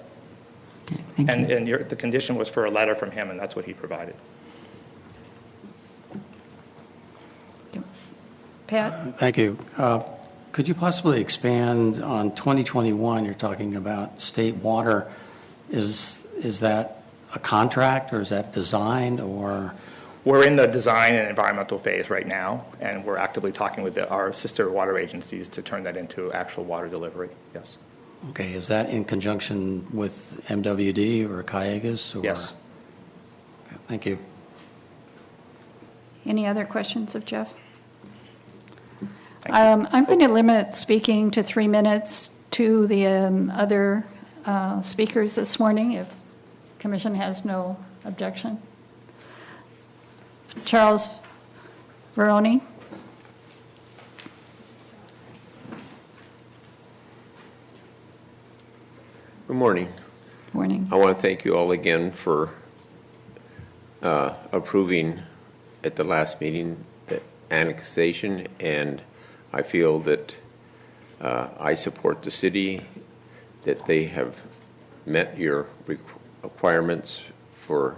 Okay, thank you. And the condition was for a letter from him, and that's what he provided. Pat? Thank you. Could you possibly expand on 2021? You're talking about state water. Is that a contract, or is that designed, or? We're in the design and environmental phase right now, and we're actively talking with our sister water agencies to turn that into actual water delivery, yes. Okay, is that in conjunction with MWD or Callegas? Or? Yes. Okay, thank you. Any other questions of Jeff? Thank you. I'm going to limit speaking to 3 minutes to the other speakers this morning, if Commission has no objection. Charles Veroni. Good morning. Morning. I want to thank you all again for approving at the last meeting the annexation, and I feel that I support the city, that they have met your requirements for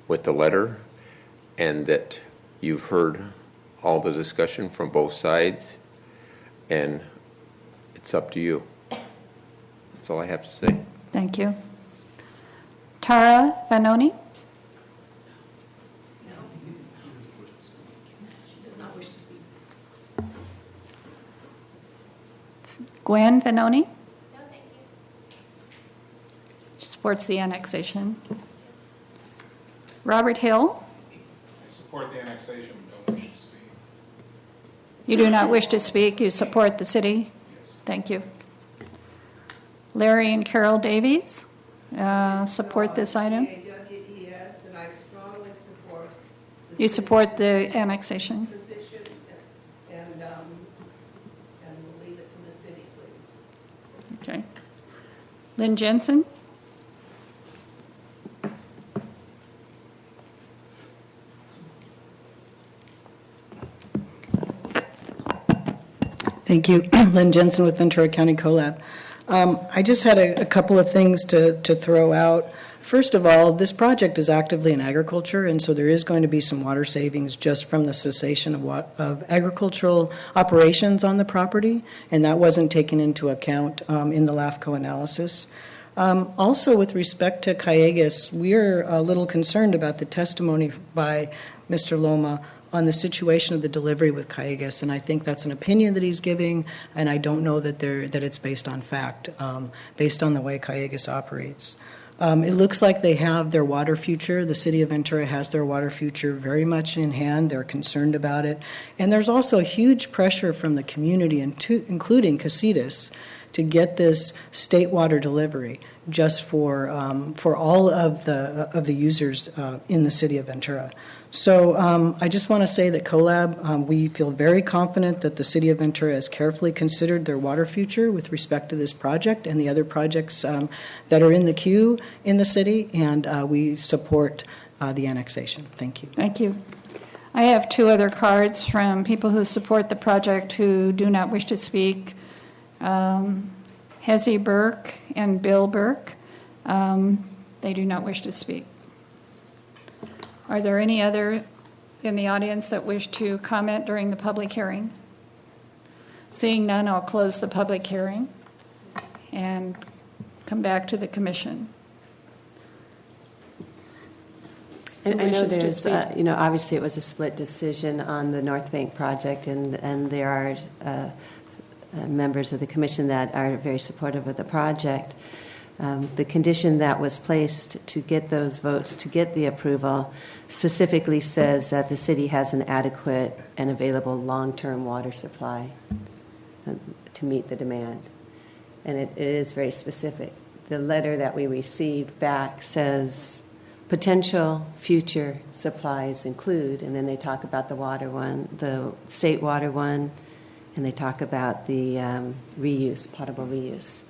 with the letter, and that you've heard all the discussion from both sides, and it's up to you. That's all I have to say. Thank you. Tara Vanoni? She does not wish to speak. Gwen Vanoni? No, thank you. She supports the annexation. Robert Hill? I support the annexation, but don't wish to speak. You do not wish to speak. You support the city? Yes. Thank you. Larry and Carol Davies, support this item? AWES, and I strongly support. You support the annexation? Position, and we'll leave it to the city, please. Okay. Lynn Jensen? Thank you. Lynn Jensen with Ventura County CoLab. I just had a couple of things to throw out. First of all, this project is actively in agriculture, and so there is going to be some water savings just from the cessation of agricultural operations on the property, and that wasn't taken into account in the LAFCo analysis. Also, with respect to Callegas, we are a little concerned about the testimony by Mr. Loma on the situation of the delivery with Callegas, and I think that's an opinion that he's giving, and I don't know that it's based on fact, based on the way Callegas operates. It looks like they have their water future. The city of Ventura has their water future very much in hand. They're concerned about it. And there's also a huge pressure from the community, including Casitas, to get this state water delivery just for all of the users in the city of Ventura. So I just want to say that CoLab, we feel very confident that the city of Ventura has carefully considered their water future with respect to this project and the other projects that are in the queue in the city, and we support the annexation. Thank you. Thank you. I have 2 other cards from people who support the project who do not wish to speak. Hezzy Burke and Bill Burke. They do not wish to speak. Are there any other in the audience that wish to comment during the public hearing? Seeing none, I'll close the public hearing and come back to the commission. And I know Wishes to there's, speak. obviously it was a split decision on the North Bank project, and there are members of the commission that are very supportive of the project. The condition that was placed to get those votes, to get the approval, specifically says that the city has an adequate and available long-term water supply to meet the demand. And it is very specific. The letter that we received back says potential future supplies include, and then they talk about the water one, the state water one, and they talk about the reuse, potable reuse.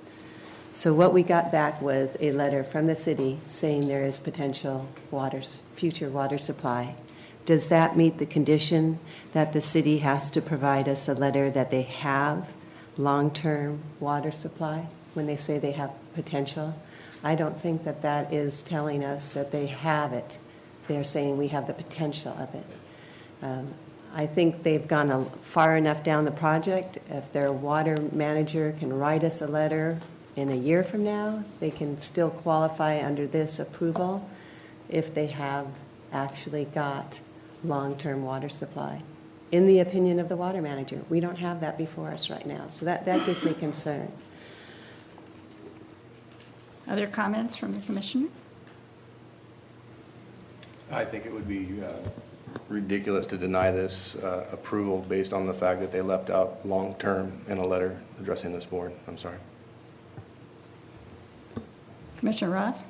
So what we got back was a letter from the city saying there is potential future water supply. Does that meet the condition that the city has to provide us a letter that they have long-term water supply when they say they have potential? I don't think that that is telling us that they have it. They're saying we have the potential of it. I think they've gone far enough down the project. If their water manager can write us a letter in a year from now, they can still qualify under this approval if they have actually got long-term water supply. In the opinion of the water manager, we don't have that before us right now. So that gives me concern. Other comments from the commissioner? I think it would be ridiculous to deny this approval based on the fact that they left out long-term in a letter addressing this board. I'm sorry. Commissioner Roth?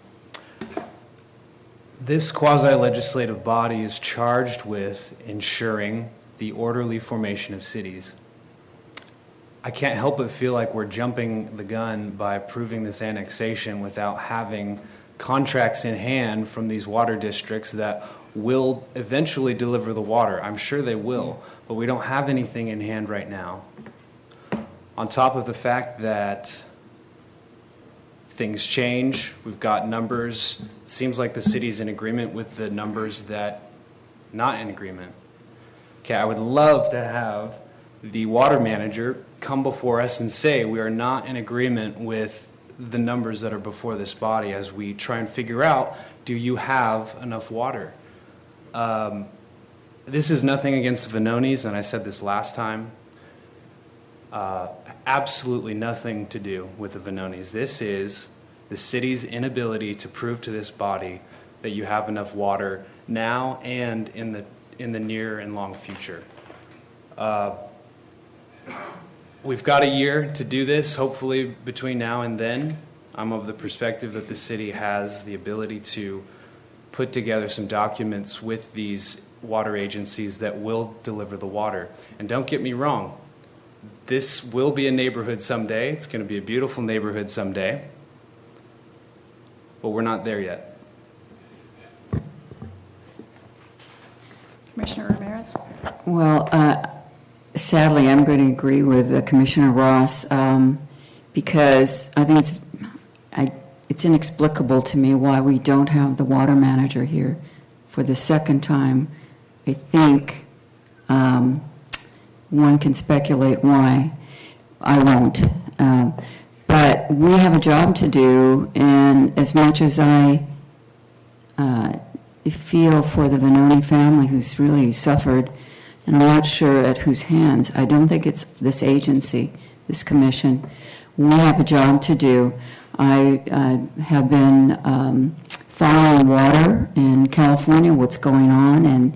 This quasi-legislative body is charged with ensuring the orderly formation of cities. I can't help but feel like we're jumping the gun by approving this annexation without having contracts in hand from these water districts that will eventually deliver the water. I'm sure they will, but we don't have anything in hand right now. On top of the fact that things change, we've got numbers. It seems like the city's in agreement with the numbers that not in agreement. Okay, I would love to have the water manager come before us and say we are not in agreement with the numbers that are before this body as we try and figure out, do you have enough water? This is nothing against Vanonis, and I said this last time. Absolutely nothing to do with the Vanonis. This is the city's inability to prove to this body that you have enough water now and in the near and long future. We've got a year to do this, hopefully between now and then. I'm of the perspective that the city has the ability to put together some documents with these water agencies that will deliver the water. And don't get me wrong, this will be a neighborhood someday. It's going to be a beautiful neighborhood someday. But we're not there yet. Commissioner Ramirez? Well, sadly, I'm going to agree with Commissioner Ross because I think it's inexplicable to me why we don't have the water manager here for the second time. I think one can speculate why. I won't. But we have a job to do, and as much as I feel for the Venoni family who's really suffered, and I'm not sure at whose hands, I don't think it's this agency, this commission. We have a job to do. I have been following water in California, what's going on, and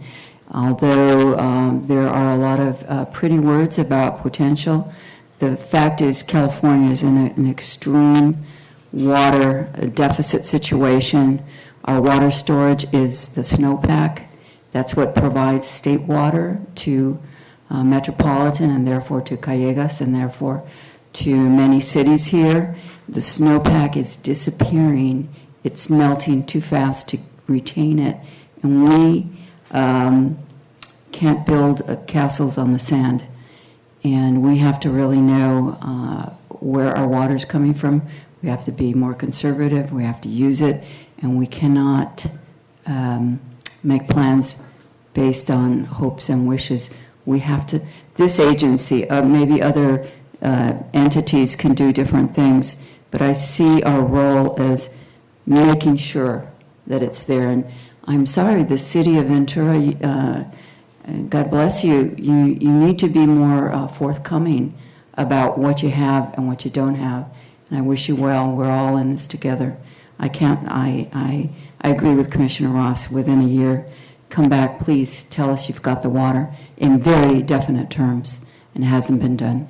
although there are a lot of pretty words about potential, the fact is California is in an extreme water deficit situation. Our water storage is the snowpack. That's what provides state water to Metropolitan and therefore to Callejas and therefore to many cities here. The snowpack is disappearing. It's melting too fast to retain it. And we can't build castles on the sand. And we have to really know where our water is coming from. We have to be more conservative. We have to use it. And we cannot make plans based on hopes and wishes. We have to, this agency, maybe other entities can do different things, but I see our role as making sure that it's there. And I'm sorry, the city of Ventura, God bless you, you need to be more forthcoming about what you have and what you don't have. And I wish you well. We're all in this together. I agree with Commissioner Ross. Within a year, come back, please tell us you've got the water in very definite terms, and it hasn't been done.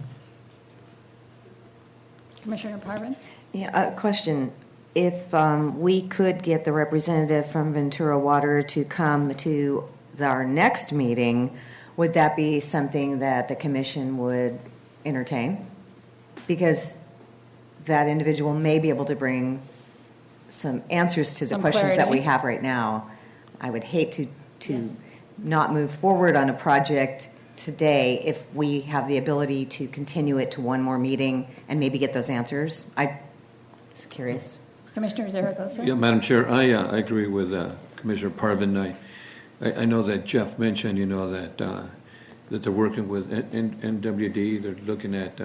Commissioner Parvin? Yeah, a question. if we could get the representative from Ventura Water to come to our next meeting, would that be something that the commission would entertain? Because that individual may be able to bring some answers to the Some questions that we clarity. have right now. I would hate to not move forward on a project today if we have the ability to continue it to one more meeting and maybe get those answers. I was curious. Commissioner Zaragoza? Yeah, Madam Chair, I agree with Commissioner Parvin. I know that Jeff mentioned, that they're working with NWD. They're looking at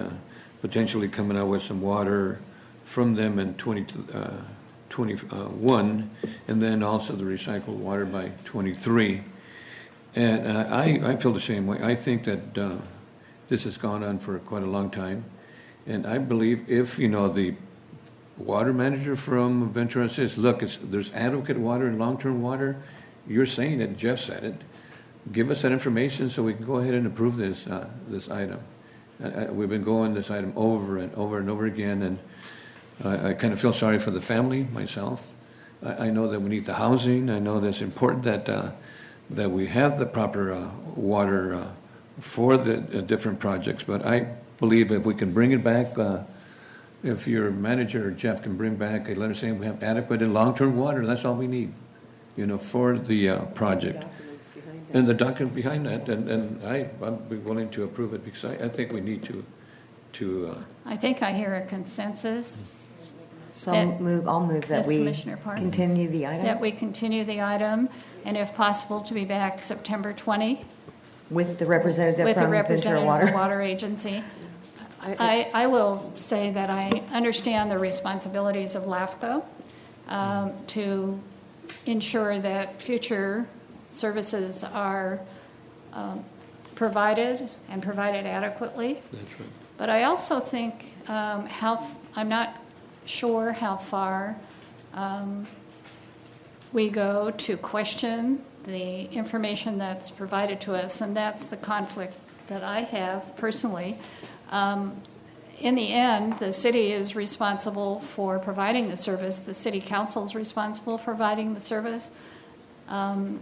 potentially coming out with some water from them in 2021, and then also the recycled water by 23. And I feel the same way. I think that this has gone on for quite a long time. And I believe if, the water manager from Ventura says, look, there's adequate water and long-term water, you're saying it, Jeff said it, give us that information so we can go ahead and approve this item. We've been going this item over and over and over again, and I kind of feel sorry for the family myself. I know that we need the housing. I know that it's important that we have the proper water for the different projects. But I believe if we can bring it back, if your manager, Jeff, can bring back a letter saying we have adequate and long-term water, that's all we need, for the project. And the document behind that, and I'd be willing to approve it because I think we need to. I think I hear a consensus. So I'll move that Yes, we Commissioner Park. continue the item. That we continue the item, and if possible, to be back September 20 With the representative with the from Ventura representative Water. of the Water Agency. I will say that I understand the responsibilities of LAFCo to ensure that future services are provided and provided adequately. That's right. But I also think I'm not sure how far we go to question the information that's provided to us, and that's the conflict that I have personally. In the end, the city is responsible for providing the service. The city council is responsible for providing the service.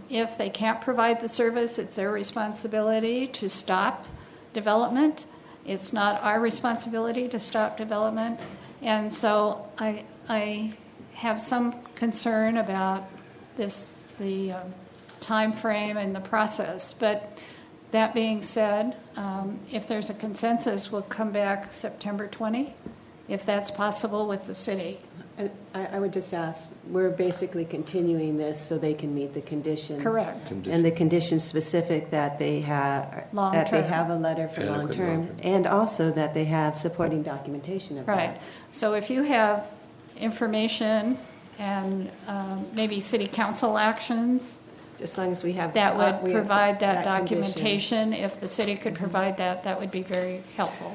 If they can't provide the service, it's their responsibility to stop development. It's not our responsibility to stop development. And so I have some concern about the time frame and the process. But that being said, if there's a consensus, we'll come back September 20, if that's possible with the city. I would just ask, we're basically continuing this so they can meet the condition. Correct. And the condition specific that they have, that they Long-term. have a letter for Adequate long-term, long-term. and also that they have supporting documentation of Right. that. So if you have information and maybe city council actions As long as we have. that would we have provide that condition. documentation, if the city could provide that, that would be very helpful.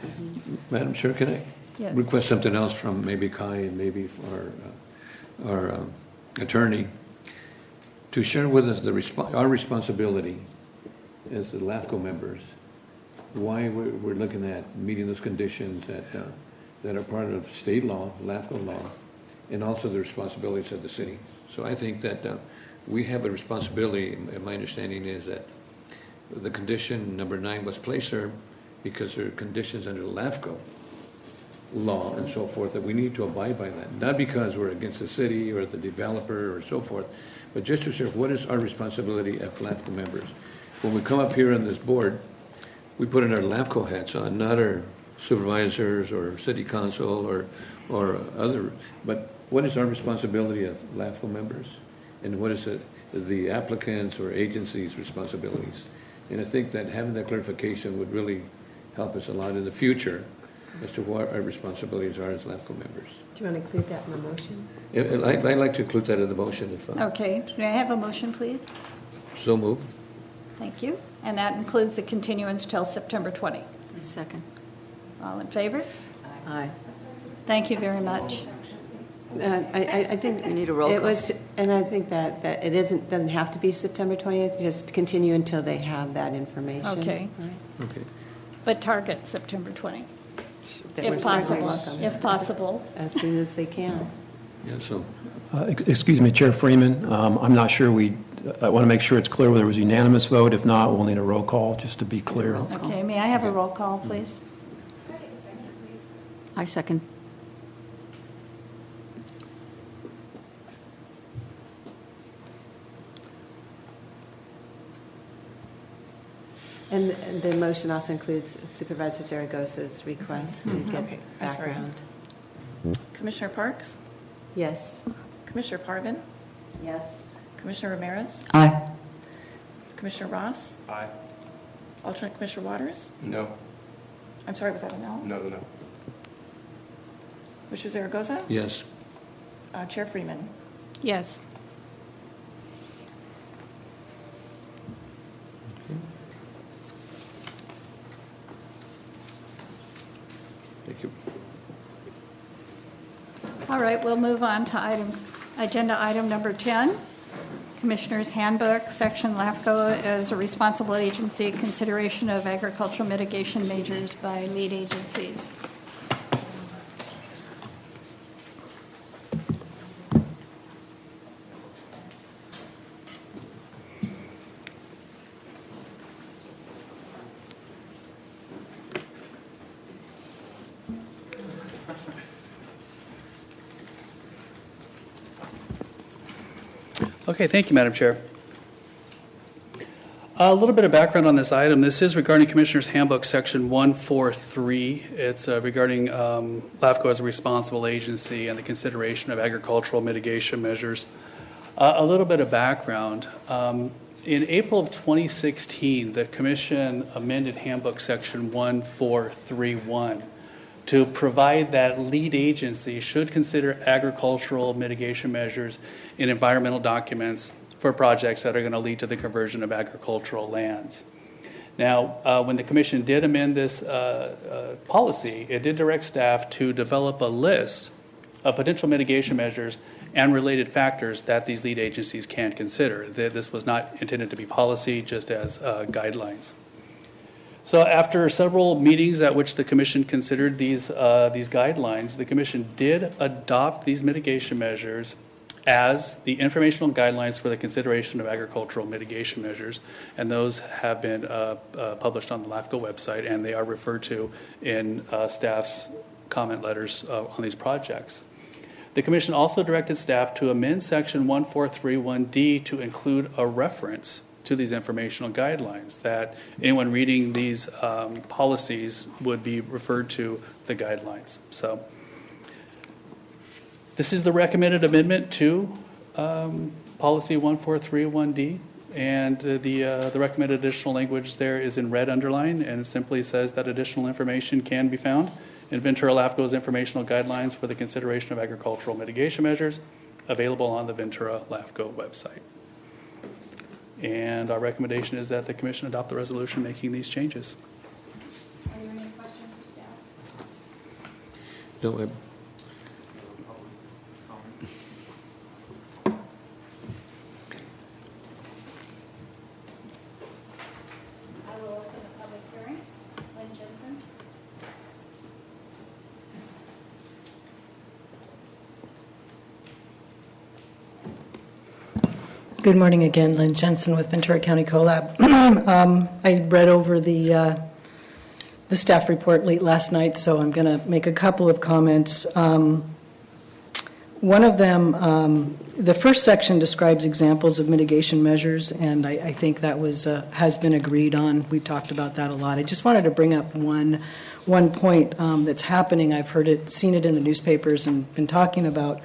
Madam Chair, can I Yes. request something else from maybe Kai and maybe our attorney to share with us our responsibility as the LAFCo members, why we're looking at meeting those conditions that are part of state law, LAFCo law, and also the responsibilities of the city. So I think that we have a responsibility, and my understanding is that the condition number 9 was placed there because there are conditions under LAFCO law and so forth that we need to abide by that. Not because we're against the city or the developer or so forth, but just to share what is our responsibility as LAFCO members. When we come up here on this board, we put in our LAFCO hats on, not our supervisors or city council or other, but what is our responsibility as LAFCO members? And what is the applicants or agencies' responsibilities? And I think that having that clarification would really help us a lot in the future as to what our responsibilities are as LAFCO members. Do you want to include that in the motion? I'd like to include that in the motion if Okay, may I have a motion, please? so moved. Thank you. And that includes the continuance till September 20. Second. All in favor? Aye. Thank you very much. I think. We need a roll it call. was, and I think that it doesn't have to be September 20th, just continue until they have that information. Okay. Right? Okay. But target September 20, That we're if certainly possible, welcome. if possible. As soon as they can. Yeah, so, Excuse me, Chair Freeman, I'm not sure I want to make sure it's clear whether it was a unanimous vote. If not, we'll need a roll call, just to be clear. Okay, may I have a roll call, please? I second. And the motion also includes Supervisor Zaragoza's request to get Okay, I'm sorry. background. Commissioner Parks? Yes. Commissioner Parvin? Yes. Commissioner Ramirez? Aye. Commissioner Ross? Aye. Alternate Commissioner Waters? No. I'm sorry, was that a no? No. Commissioner Zaragoza? yes. Chair Freeman? Yes. Thank you. All right, we'll move on to agenda item number 10. Commissioner's Handbook, Section LAFCo as a responsible agency, consideration of agricultural mitigation measures by lead agencies. Okay, thank you, Madam Chair. A little bit of background on this item. This is regarding Commissioner's Handbook, Section 143. It's regarding LAFCo as a responsible agency and the consideration of agricultural mitigation measures. A little bit of background. In April of 2016, the Commission amended Handbook Section 1431 to provide that lead agency should consider agricultural mitigation measures in environmental documents for projects that are going to lead to the conversion of agricultural lands. Now, when the Commission did amend this policy, it did direct staff to develop a list of potential mitigation measures and related factors that these lead agencies can consider. This was not intended to be policy, just as guidelines. So after several meetings at which the Commission considered these guidelines, the Commission did adopt these mitigation measures as the informational guidelines for the consideration of agricultural mitigation measures, and those have been published on the LAFCo website, and they are referred to in staff's comment letters on these projects. The Commission also directed staff to amend Section 1431D to include a reference to these informational guidelines, that anyone reading these policies would be referred to the guidelines. So this is the recommended amendment to Policy 1431D, and the recommended additional language there is in red underline, and it simply says that additional information can be found in Ventura LAFCo's informational guidelines for the consideration of agricultural mitigation measures, available on the Ventura LAFCo website. And our recommendation is that the Commission adopt the resolution making these changes. Are there any questions for staff? No, I will open the public hearing. Lynn Jensen. Good morning again, Lynn Jensen with Ventura County CoLab. I read over the staff report late last night, so I'm going to make a couple of comments. One of them, the first section describes examples of mitigation measures, and I think that has been agreed on. We've talked about that a lot. I just wanted to bring up one point that's happening. I've seen it in the newspapers and been talking about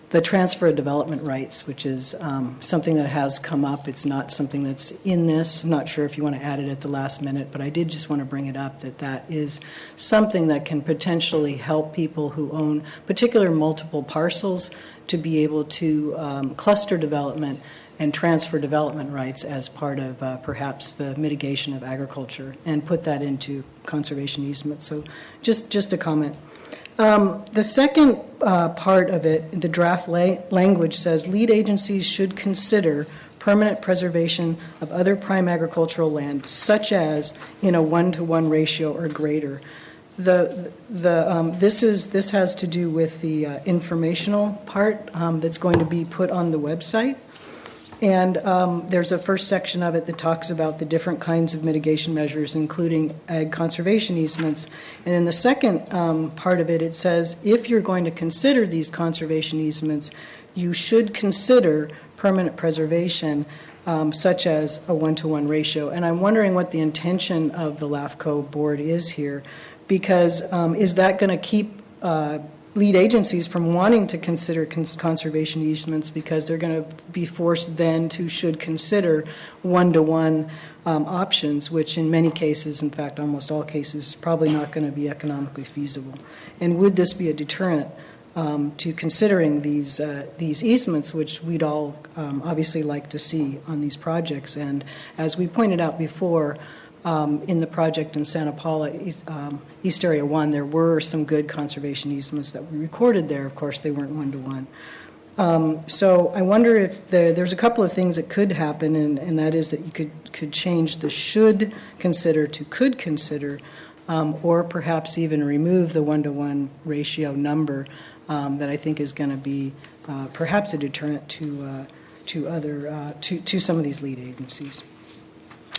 the transfer of development rights, which is something that has come up. It's not something that's in this. I'm not sure if you want to add it at the last minute, but I did just want to bring it up that is something that can potentially help people who own particular multiple parcels to be able to cluster development and transfer development rights as part of perhaps the mitigation of agriculture and put that into conservation easement. So just a comment. The second part of it, the draft language says lead agencies should consider permanent preservation of other prime agricultural land, such as in a 1-to-1 ratio or greater. This has to do with the informational part that's going to be put on the website. And there's a first section of it that talks about the different kinds of mitigation measures, including ag conservation easements. And in the second part of it, it says, if you're going to consider these conservation easements, you should consider permanent preservation, such as a 1-to-1 ratio. And I'm wondering what the intention of the LAFCo board is here, because is that going to keep lead agencies from wanting to consider conservation easements, because they're going to be forced then to should consider 1-to-1 options, which in many cases, in fact almost all cases, is probably not going to be economically feasible. And would this be a deterrent to considering these easements, which we'd all obviously like to see on these projects? And as we pointed out before, in the project in Santa Paula, East Area 1, there were some good conservation easements that were recorded there. Of course, they weren't 1-to-1. So I wonder if there's a couple of things that could happen, and that is that you could change the should consider to could consider, or perhaps even remove the 1-to-1 ratio number that I think is going to be perhaps a deterrent to some of these lead agencies.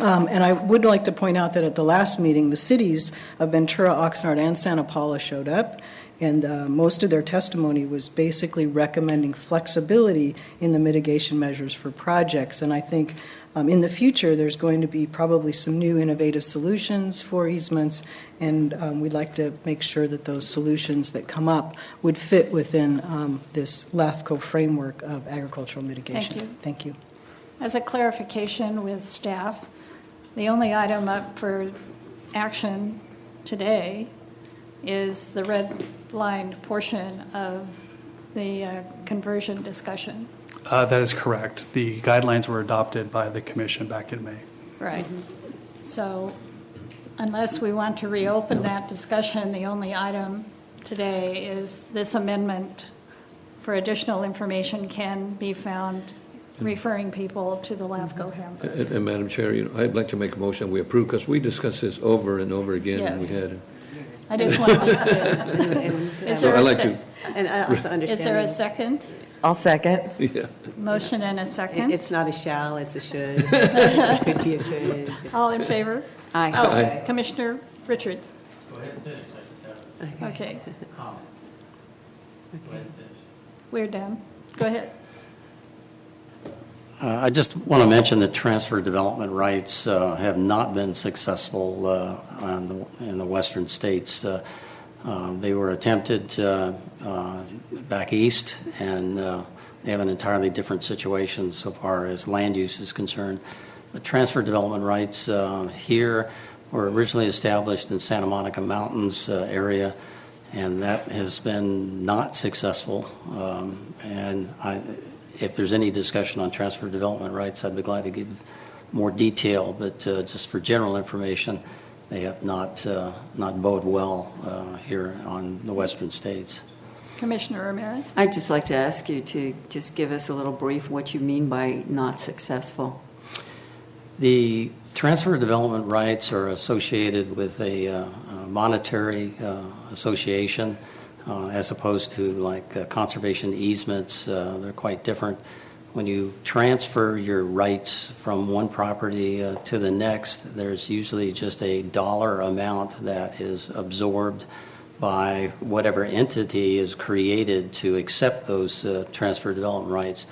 And I would like to point out that at the last meeting, the cities of Ventura, Oxnard, and Santa Paula showed up, and most of their testimony was basically recommending flexibility in the mitigation measures for projects. And I think in the future, there's going to be probably some new innovative solutions for easements, and we'd like to make sure that those solutions that come up would fit within this LAFCo framework of agricultural mitigation. Thank you. Thank you. As a clarification with staff, the only item up for action today is the red-lined portion of the conversion discussion. That is correct. The guidelines were adopted by the commission back in May. Right. So unless we want to reopen that discussion, the only item today is this amendment for additional information can be found referring people to the LAFCO handbook. And Madam Chair, I'd like to make a motion we approve, because we discussed this over and over again. Yes. And we had. I just want to be clear. Is there I'd like to. And I also understand. Is there a second? I'll second. Yeah. Motion and a second? It's not a shall, it's a should. It could be a could. All in favor? Aye. Oh, Aye. Commissioner Richards. Go ahead and finish. I just have a Okay, comment. Go ahead and finish. we're done. Go ahead. I just want to mention that transfer development rights have not been successful in the western states. They were attempted back east, and they have an entirely different situation so far as land use is concerned. The transfer development rights here were originally established in Santa Monica Mountains area, and that has been not successful. If there's any discussion on transfer development rights, I'd be glad to give more detail, but just for general information, they have not bode well here on the western states. Commissioner Ramirez? I'd just like to ask you to just give us a little brief what you mean by not successful. The transfer development rights are associated with a monetary association as opposed to like conservation easements. They're quite different. When you transfer your rights from one property to the next, there's usually just a dollar amount that is absorbed by whatever entity is created to accept those transfer development rights.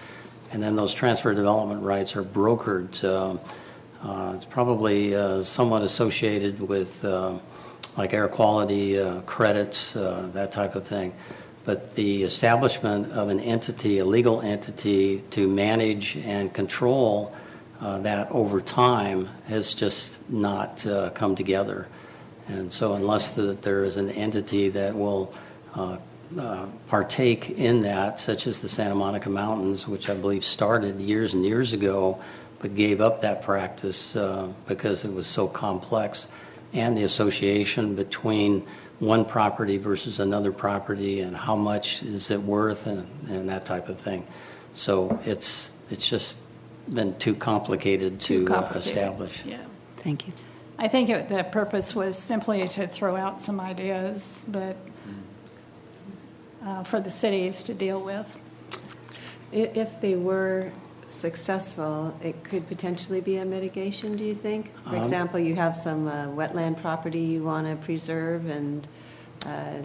And then those transfer development rights are brokered. It's probably somewhat associated with like air quality credits, that type of thing. But the establishment of an entity, a legal entity, to manage and control that over time has just not come together. And so unless there is an entity that will partake in that, such as the Santa Monica Mountains, which I believe started years and years ago, but gave up that practice because it was so complex, and the association between one property versus another property and how much is it worth and that type of thing. So it's just been too complicated to establish. Yeah. Thank you. I think the purpose was simply to throw out some ideas, but for the cities to deal with. If they were successful, it could potentially be a mitigation, do you think? For example, you have some wetland property you want to preserve, and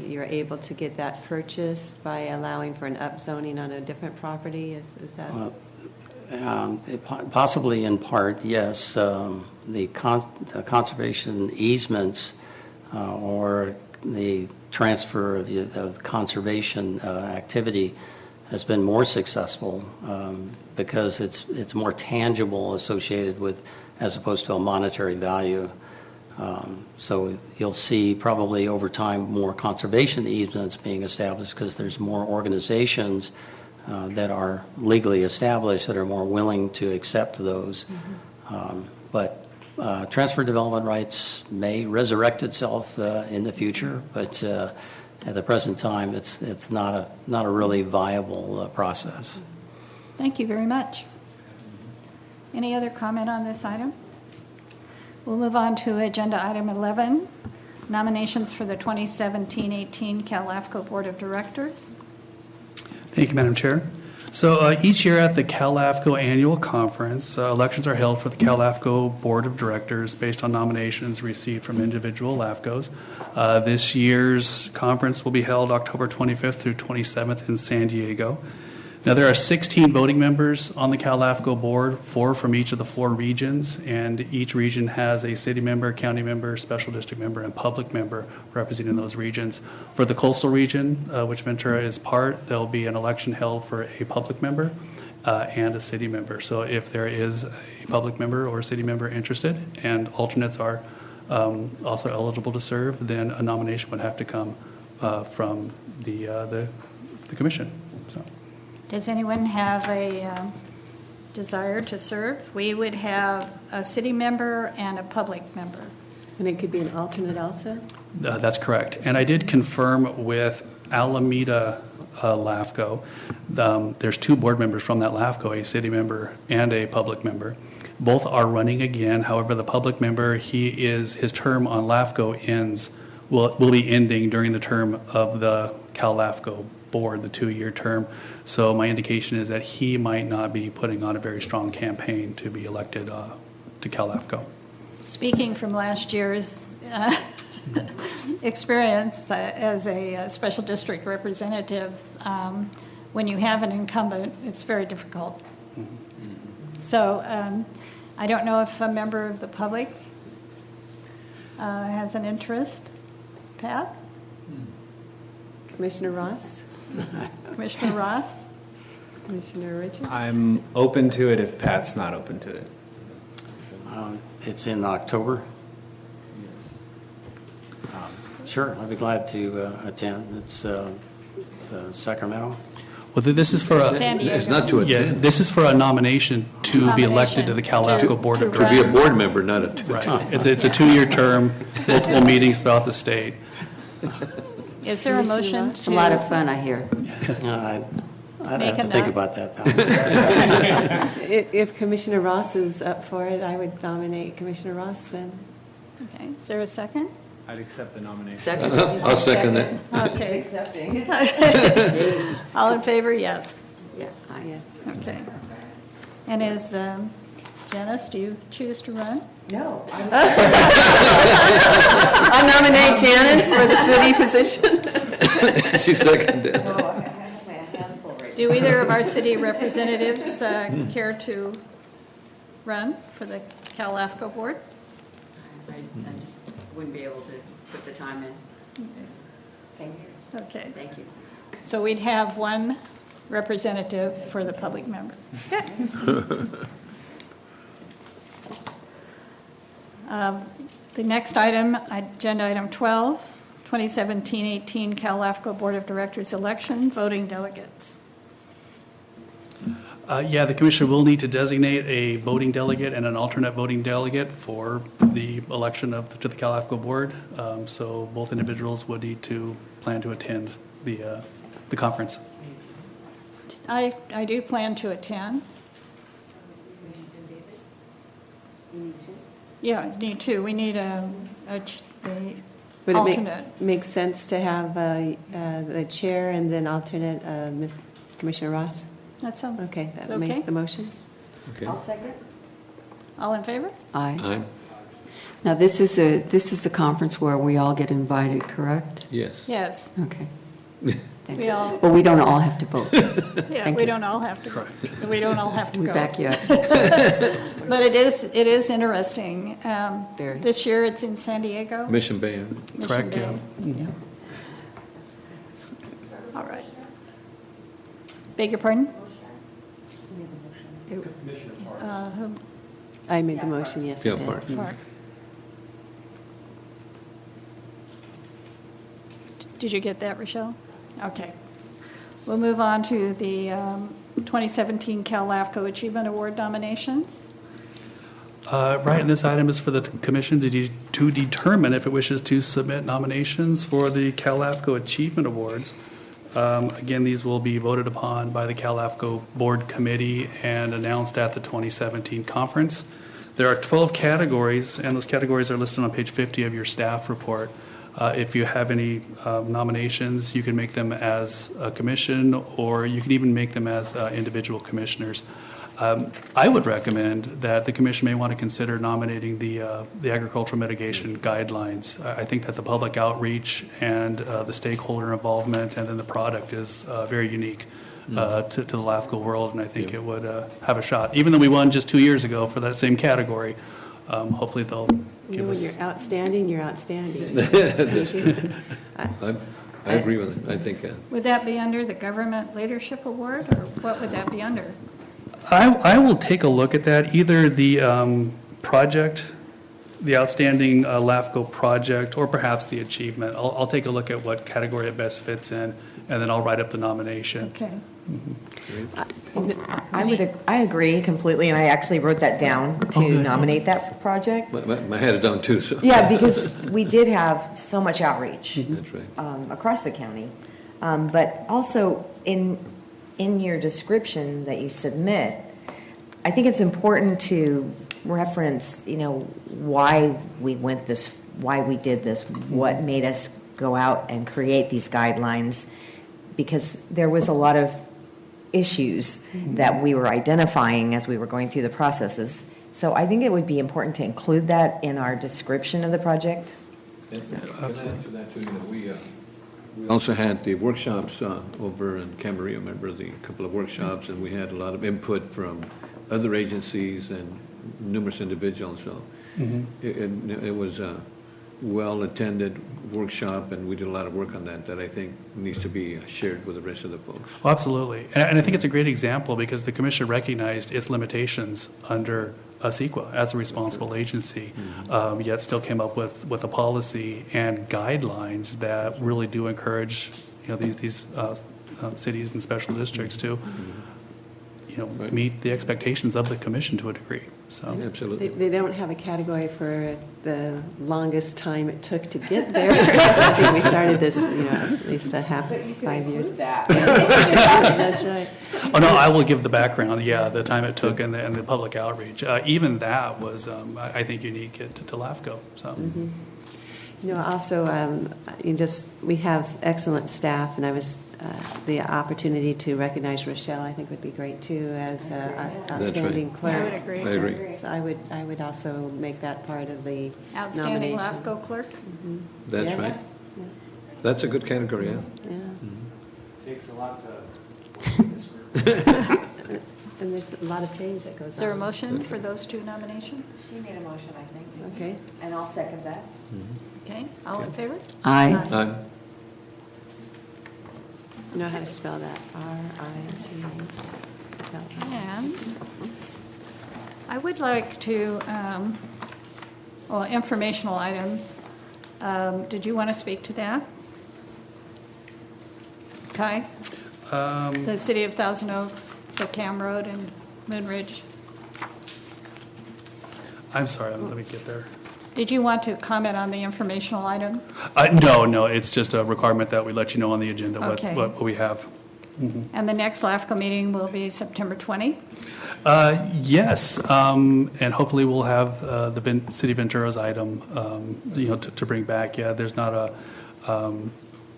you're able to get that purchased by allowing for an upzoning on a different property? Is that? Possibly in part, yes. The conservation easements or the transfer of the conservation activity has been more successful because it's more tangible associated with, as opposed to a monetary value. So you'll see probably over time more conservation easements being established because there's more organizations that are legally established that are more willing to accept those. But transfer development rights may resurrect itself in the future, but at the present time, it's not a really viable process. Thank you very much. Any other comment on this item? We'll move on to agenda item 11, nominations for the 2017-18 LAFCo Board of Directors. Thank you, Madam Chair. So each year at the LAFCo annual conference, elections are held for the LAFCo Board of Directors based on nominations received from individual LAFCos. This year's conference will be held October 25th through 27th in San Diego. Now, there are 16 voting members on the LAFCo board, 4 from each of the 4 regions, and each region has a city member, county member, special district member, and public member representing those regions. For the coastal region, which Ventura is part, there'll be an election held for a public member and a city member. So if there is a public member or a city member interested and alternates are also eligible to serve, then a nomination would have to come from the commission. So. Does anyone have a desire to serve? We would have a city member and a public member. And it could be an alternate also? That's correct. And I did confirm with Alameda LAFCo. There's 2 board members from that LAFCO, a city member and a public member. Both are running again. However, the public member, his term on LAFCO will be ending during the term of the LAFCo board, the 2-year term. So my indication is that he might not be putting on a very strong campaign to be elected to LAFCo. Speaking from last year's experience as a special district representative, when you have an incumbent, it's very difficult. So I don't know if a member of the public has an interest. Pat? Commissioner Ross? Commissioner Ross? Commissioner Richards? I'm open to it if Pat's not open to it. It's in October. Sure, I'd be glad to attend. It's Sacramento. Well, this is for San Diego. It's not to attend. Yeah, this is for a nomination to be elected to the LAFCO Board of to To be a Directors. board member, not a. Right. It's a 2-year term, multiple meetings throughout the state. Is there a motion It's a lot of fun, I hear. I'd Make have to a think note. about that. If Commissioner Ross is up for it, I would nominate Commissioner Ross then. Okay, is there a second? I'd accept the nomination. Second? I'll second that. Okay, Accepting. all in favor, yes. Yeah, I- Yes. Okay. And is, Janice, do you choose to run? No. I nominate Janice for the city position. She seconded. Do either of our city representatives care to run for the LAFCO board? I just wouldn't be able to put the time in. Same here. Okay, Thank you. so we'd have one representative for the public member. The next item, agenda item 12, 2017-18 LAFCO Board of Directors election, voting delegates. Yeah, the commissioner will need to designate a voting delegate and an alternate voting delegate for the election to the LAFCO board. So both individuals would need to plan to attend the conference. I do plan to attend. Yeah, need two. We need the Would alternate. it make sense to have the chair and then alternate Commissioner Ross? That sounds Okay, that okay. would make the motion. Okay. second. All in favor? Aye. Aye. Now, this is the conference where we all get invited, correct? Yes. Yes. Okay. Thanks. We all, But we don't all have to vote. yeah, Thank we you. don't all have to go. We don't all have to We go. back you up. But it is interesting. Very. This year it's in San Diego. Mission Bay. Mission Correct, Bay. yeah. Yeah. All right. Beg your pardon? Who? I made the motion, yes, I Yeah, did. Mark. Mark. Did you get that, Rochelle? Okay. We'll move on to the 2017 Cal LAFCo Achievement Award nominations. Right, and this item is for the commission to determine if it wishes to submit nominations for the Cal LAFCo Achievement Awards. Again, these will be voted upon by the Cal LAFCo Board Committee and announced at the 2017 conference. There are 12 categories, and those categories are listed on page 50 of your staff report. If you have any nominations, you can make them as a commission, or you can even make them as individual commissioners. I would recommend that the commission may want to consider nominating the agricultural mitigation guidelines. I think that the public outreach and the stakeholder involvement and then the product is very unique to the LAFCo world, and I think it would have a shot. Even though we won just 2 years ago for that same category, hopefully they'll You know, give when us. you're outstanding, you're outstanding. That's true. I agree with it. I think, Would that be under the Government Leadership Award, or what would that be under? I will take a look at that, either the project, the outstanding LAFCO project, or perhaps the achievement. I'll take a look at what category it best fits in, and then I'll write up the nomination. Okay. I agree completely, and I actually wrote that down to nominate that project. I had it down too, so. Yeah, because we did have so much outreach That's right. across the county. But also in your description that you submit, I think it's important to reference, why we did this, what made us go out and create these guidelines, because there was a lot of issues that we were identifying as we were going through the processes. So I think it would be important to include that in our description of the project. Can I add to that too? We also had the workshops over in Camarillo, remember the couple of workshops, and we had a lot of input from other agencies and numerous individuals. So it was a well-attended workshop, and we did a lot of work on that I think needs to be shared with the rest of the folks. Well, absolutely. And I think it's a great example because the commission recognized its limitations under CEQA as a responsible agency, yet still came up with a policy and guidelines that really do encourage these cities and special districts to meet the expectations of the commission to a degree. So Absolutely. They don't have a category for the longest time it took to get there. I think we started this, at least 5 years. That's right. Oh, no, I will give the background, the time it took and the public outreach. Even that was, I think, unique to LAFCO. So. Also, we have excellent staff, and I was, the opportunity to recognize Rochelle, I think would be great too, as outstanding clerk. I would agree. I agree. So I would also make that part of the Outstanding nomination. LAFCO clerk? That's Yes. right. That's a good category, yeah. Yeah. Takes a lot to work with this group. And there's a lot of change that goes on. Is there a motion for those two nominations? She made a motion, I think. Okay. And I'll second that. Okay, all in favor? Aye. You know how to spell that? R-I-C-H. And I would like to, informational items. Did you want to speak to that? Kai? The City of Thousand Oaks, the Cam Road and Moon Ridge. I'm sorry, let me get there. Did you want to comment on the informational item? No, it's just a requirement that we let you know on the agenda Okay. what we have. And the next LAFCo meeting will be September 20? Yes, and hopefully we'll have City of Ventura's item, to bring back. Yeah, there's not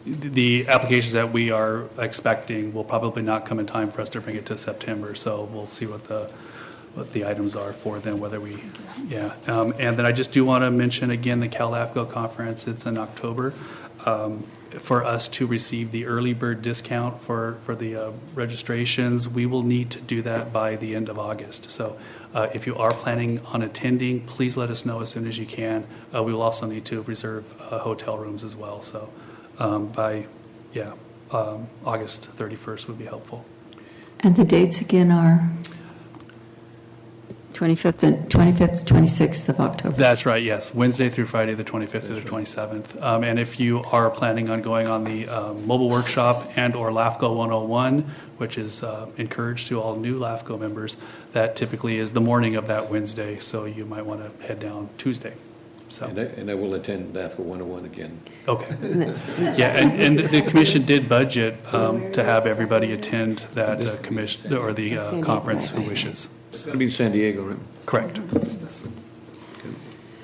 the applications that we are expecting will probably not come in time for us to bring it to September, so we'll see what the items are for then, whether we, and then I just do want to mention again the LAFCo conference. It's in October. For us to receive the early bird discount for the registrations, we will need to do that by the end of August. So if you are planning on attending, please let us know as soon as you can. We will also need to reserve hotel rooms as well. So August 31st would be helpful. And the dates again are 25th, 26th of October. That's right, yes. Wednesday through Friday, the 25th through the 27th. And if you are planning on going on the mobile workshop and or LAFCo 101, which is encouraged to all new LAFCo members, that typically is the morning of that Wednesday, so you might want to head down Tuesday. So. And I will attend LAFCO 101 again. Okay. Yeah, and the commission did budget to have everybody attend that commission or the conference who wishes. It's going to be in San Diego, right? Correct.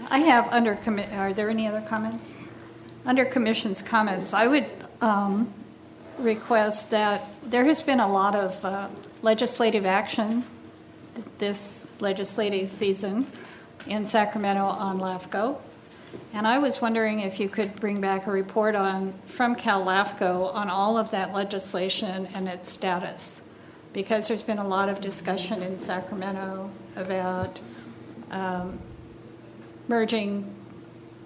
I have are there any other comments? Under commission's comments, I would request that there has been a lot of legislative action this legislative season in Sacramento on LAFCo. And I was wondering if you could bring back a report from LAFCo on all of that legislation and its status. Because there's been a lot of discussion in Sacramento about merging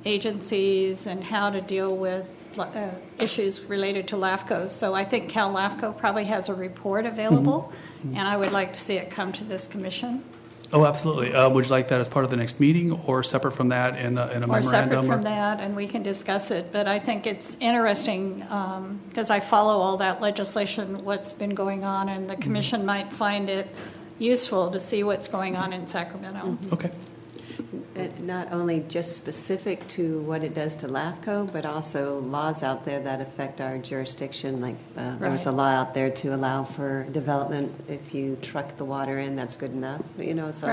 agencies and how to deal with issues related to LAFCO. So I think LAFCo probably has a report available, and I would like to see it come to this commission. Oh, absolutely. Would you like that as part of the next meeting or separate from that in a memorandum? Or separate from that, and we can discuss it. But I think it's interesting because I follow all that legislation, what's been going on, and the commission might find it useful to see what's going on in Sacramento. Okay. Not only just specific to what it does to LAFCO, but also laws out there that affect our jurisdiction. Like there's a law out there to allow for development if you truck the water in, that's good enough. So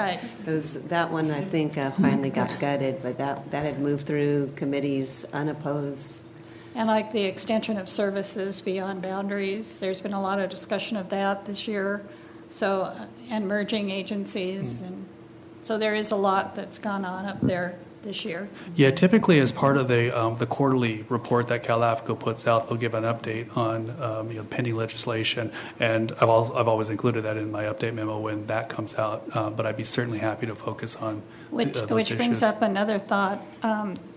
that one I think finally got gutted, but that had moved through committees unopposed. And like the extension of services beyond boundaries, there's been a lot of discussion of that this year. So and merging agencies and. So there is a lot that's gone on up there this year. Yeah, typically as part of the quarterly report that LAFCo puts out, they'll give an update on pending legislation, and I've always included that in my update memo when that comes out. But I'd be certainly happy to focus on those which brings issues. up another thought.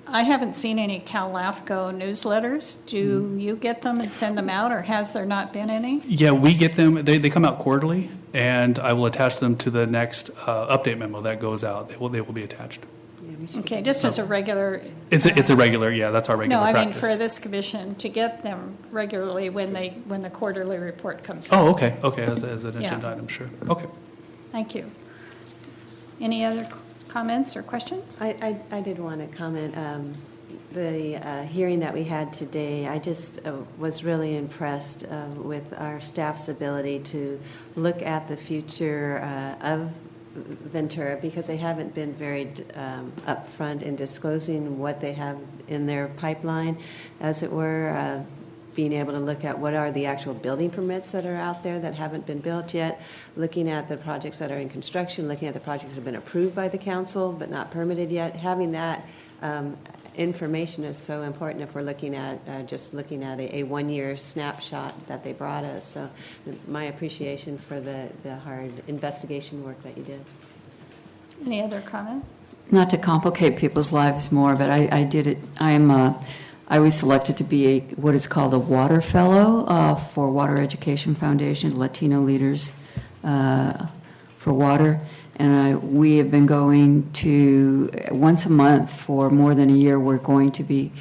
I haven't seen any LAFCO newsletters. Do you get them and send them out, or has there not been any? Yeah, we get them. They come out quarterly, and I will attach them to the next update memo that goes out. They will be attached. Okay, just as a regular. It's a regular. Yeah, that's our regular practice. No, I mean for this commission to get them regularly when the quarterly report comes. Oh, okay, as an agenda item, sure. Okay. Thank you. Any other comments or questions? I did want to comment. The hearing that we had today, I just was really impressed with our staff's ability to look at the future of Ventura, because they haven't been very upfront in disclosing what they have in their pipeline, as it were. Being able to look at what are the actual building permits that are out there that haven't been built yet, looking at the projects that are in construction, looking at the projects that have been approved by the council but not permitted yet. Having that information is so important if we're looking at a one-year snapshot that they brought us. So my appreciation for the hard investigation work that you did. Any other comments? Not to complicate people's lives more, but I did it. I was selected to be what is called a Water Fellow for Water Education Foundation, Latino Leaders for Water. And we have been going to, once a month for more than a year, we're going to be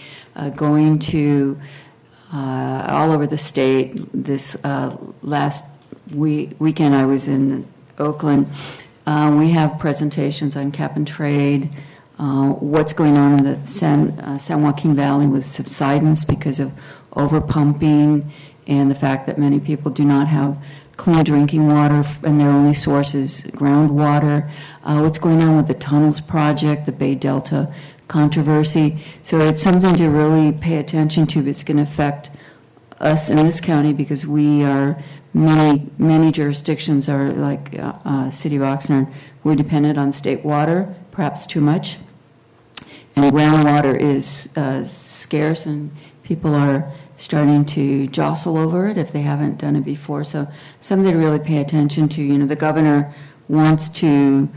going to all over the state. This last weekend I was in Oakland. We have presentations on cap and trade, what's going on in the San Joaquin Valley with subsidence because of overpumping and the fact that many people do not have clean drinking water and their only source is groundwater. What's going on with the tunnels project, the Bay Delta controversy. So it's something to really pay attention to. It's going to affect us in this county because we are, many jurisdictions are like City of Oxnard, we're dependent on state water, perhaps too much. And groundwater is scarce and people are starting to jostle over it if they haven't done it before. So something to really pay attention to. You know, the governor wants to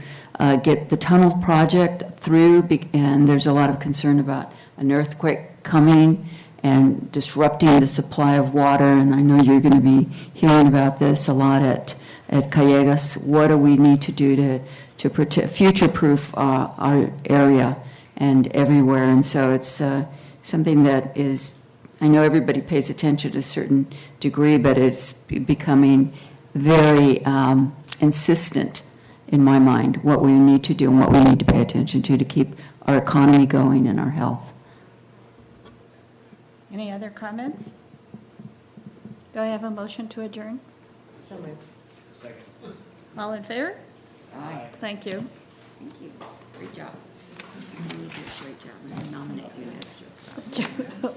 get the tunnel project through, and there's a lot of concern about an earthquake coming and disrupting the supply of water. And I know you're going to be hearing about this a lot at Callegas. What do we need to do to protect, future-proof our area and everywhere? And so it's something that is, I know everybody pays attention to a certain degree, but it's becoming very insistent in my mind, what we need to do and what we need to pay attention to keep our economy going and our health. Any other comments? Do I have a motion to adjourn? So moved. Second. All in favor? Aye. Thank you. Thank you. Great job. You did a great job. I'm going to nominate you as your